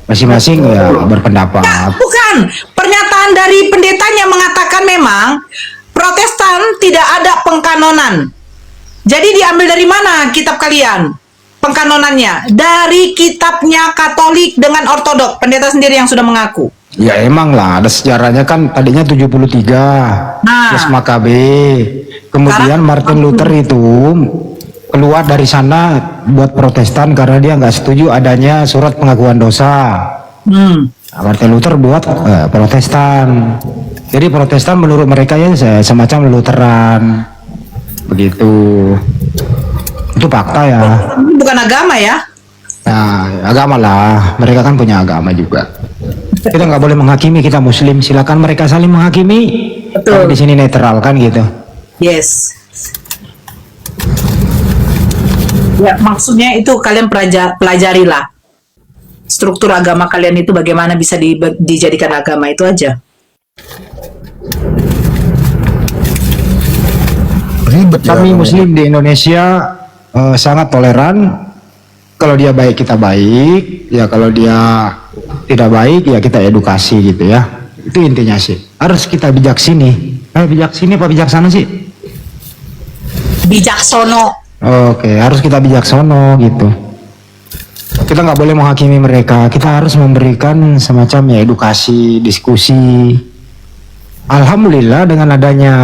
Speaker 2: Masing-masing ya berpendapat.
Speaker 1: Bukan, pernyataan dari pendetanya mengatakan memang Protestan tidak ada pengkanonan. Jadi diambil dari mana kitab kalian? Pengkanonannya dari kitabnya Katolik dengan Ortodok. Pendeta sendiri yang sudah mengaku.
Speaker 2: Ya emang lah, ada sejarahnya kan, tadinya 73 plus Makabe. Kemudian Martin Luther itu keluar dari sana buat Protestan karena dia nggak setuju adanya surat pengakuan dosa. Martin Luther buat Protestan. Jadi Protestan menurut mereka ya semacam Lutheran. Begitu. Itu fakta ya.
Speaker 1: Bukan agama ya?
Speaker 2: Nah, agama lah. Mereka kan punya agama juga. Kita nggak boleh menghakimi, kita Muslim. Silakan mereka saling menghakimi.
Speaker 1: Betul.
Speaker 2: Di sini netral kan gitu.
Speaker 1: Yes. Ya, maksudnya itu kalian pelajarilah struktur agama kalian itu bagaimana bisa dijadikan agama, itu aja.
Speaker 9: Ribet ya.
Speaker 2: Kami Muslim di Indonesia sangat toleran. Kalau dia baik kita baik, ya kalau dia tidak baik ya kita edukasi gitu ya. Itu intinya sih. Harus kita bijaksini. Bijaksini apa bijaksana sih?
Speaker 1: Bijaksono.
Speaker 2: Oke, harus kita bijaksono gitu. Kita nggak boleh menghakimi mereka. Kita harus memberikan semacam ya edukasi, diskusi. Alhamdulillah dengan adanya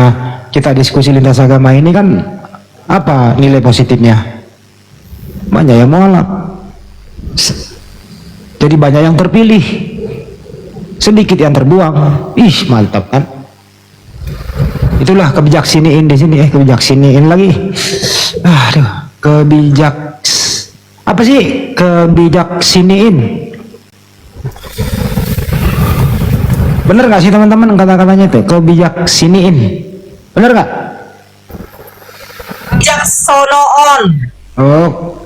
Speaker 2: kita diskusi lintas agama ini kan apa nilai positifnya? Banyak yang menolak. Jadi banyak yang terpilih. Sedikit yang terbuang. Ih, mantap kan? Itulah kebijaksiniin di sini, kebijaksiniin lagi. Aduh, apa sih kebijaksiniin? Bener nggak sih teman-teman kata-katanya itu? Kebijaksiniin, bener nggak?
Speaker 1: Bijaksonoon.
Speaker 2: Oh,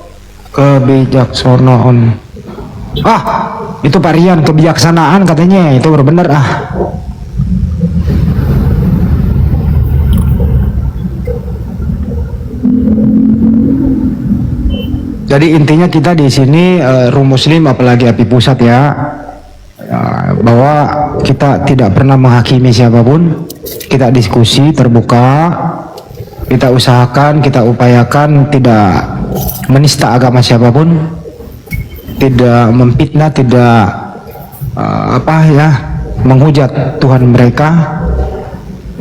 Speaker 2: kebijaksanaan. Ah, itu Pak Rian, kebijaksanaan katanya, itu bener ah. Jadi intinya kita di sini Room Muslim apalagi API Pusat ya, bahwa kita tidak pernah menghakimi siapapun, kita diskusi terbuka, kita usahakan, kita upayakan tidak menista agama siapapun, tidak memfitnah, tidak menghujat Tuhan mereka.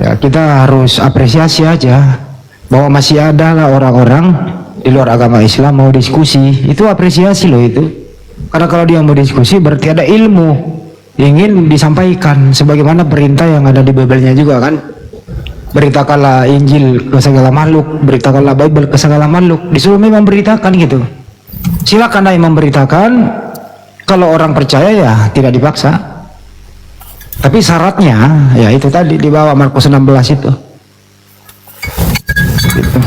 Speaker 2: Ya, kita harus apresiasi aja bahwa masih ada lah orang-orang di luar agama Islam mau diskusi. Itu apresiasi loh itu. Karena kalau dia mau diskusi berarti ada ilmu ingin disampaikan, sebagaimana perintah yang ada di Bible-nya juga kan. Beritakanlah Injil ke segala makhluk, beritakanlah Bible ke segala makhluk. Disuruh memang memberitakan gitu. Silakan yang memberitakan. Kalau orang percaya ya tidak dipaksa. Tapi syaratnya ya itu tadi di bawah Markus 16 itu. Gitu.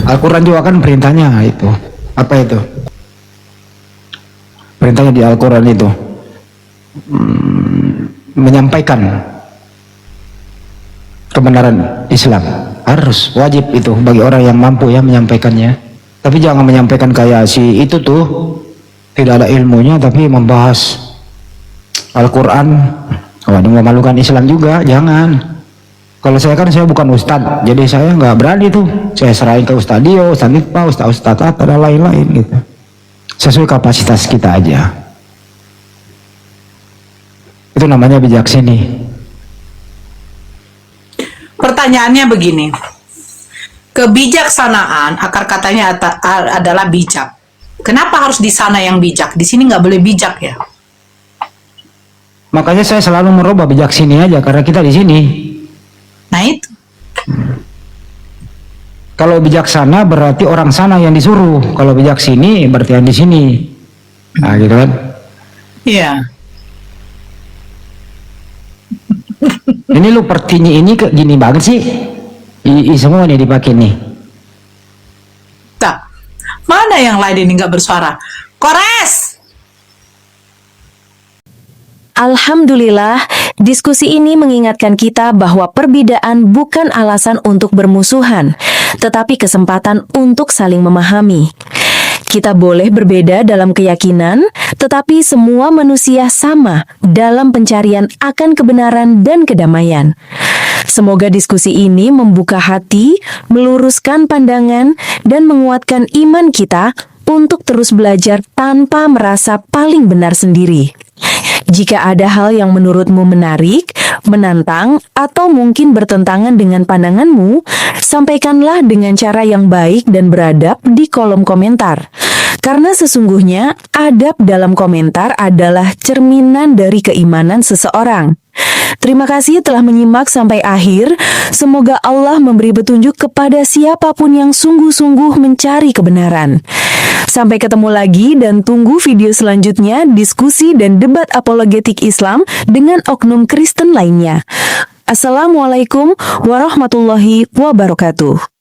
Speaker 2: Al-Quran juga kan perintahnya itu. Apa itu? Perintahnya di Al-Quran itu menyampaikan kebenaran Islam. Harus, wajib itu bagi orang yang mampu ya menyampaikannya. Tapi jangan menyampaikan kayak si itu tuh, tidak ada ilmunya tapi membahas Al-Quran. Wah, ini memalukan Islam juga, jangan. Kalau saya kan saya bukan ustadz, jadi saya nggak berani tuh. Saya serahin ke Ustadz Dio, Ustadz Nitpa, Ustadz dan lain-lain gitu. Sesuai kapasitas kita aja. Itu namanya bijaksini.
Speaker 1: Pertanyaannya begini. Kebijaksanaan akar katanya adalah bijak. Kenapa harus di sana yang bijak? Di sini nggak boleh bijak ya?
Speaker 2: Makanya saya selalu merubah bijaksini aja karena kita di sini.
Speaker 1: Nah itu.
Speaker 2: Kalau bijaksana berarti orang sana yang disuruh. Kalau bijaksini berarti yang di sini. Nah gitu kan?
Speaker 1: Iya.
Speaker 2: Ini lu pertinya ini ke gini banget sih. Semua nih dipakai nih.
Speaker 1: Tak. Mana yang lain ini nggak bersuara? Kores!
Speaker 4: Alhamdulillah, diskusi ini mengingatkan kita bahwa perbedaan bukan alasan untuk bermusuhan, tetapi kesempatan untuk saling memahami. Kita boleh berbeda dalam keyakinan, tetapi semua manusia sama dalam pencarian akan kebenaran dan kedamaian. Semoga diskusi ini membuka hati, meluruskan pandangan, dan menguatkan iman kita untuk terus belajar tanpa merasa paling benar sendiri. Jika ada hal yang menurutmu menarik, menantang, atau mungkin bertentangan dengan pandanganmu, sampaikanlah dengan cara yang baik dan beradab di kolom komentar. Karena sesungguhnya, adab dalam komentar adalah cerminan dari keimanan seseorang. Terima kasih telah menyimak sampai akhir. Semoga Allah memberi petunjuk kepada siapapun yang sungguh-sungguh mencari kebenaran. Sampai ketemu lagi dan tunggu video selanjutnya diskusi dan debat apologetik Islam dengan oknum Kristen lainnya. Assalamualaikum warahmatullahi wabarakatuh.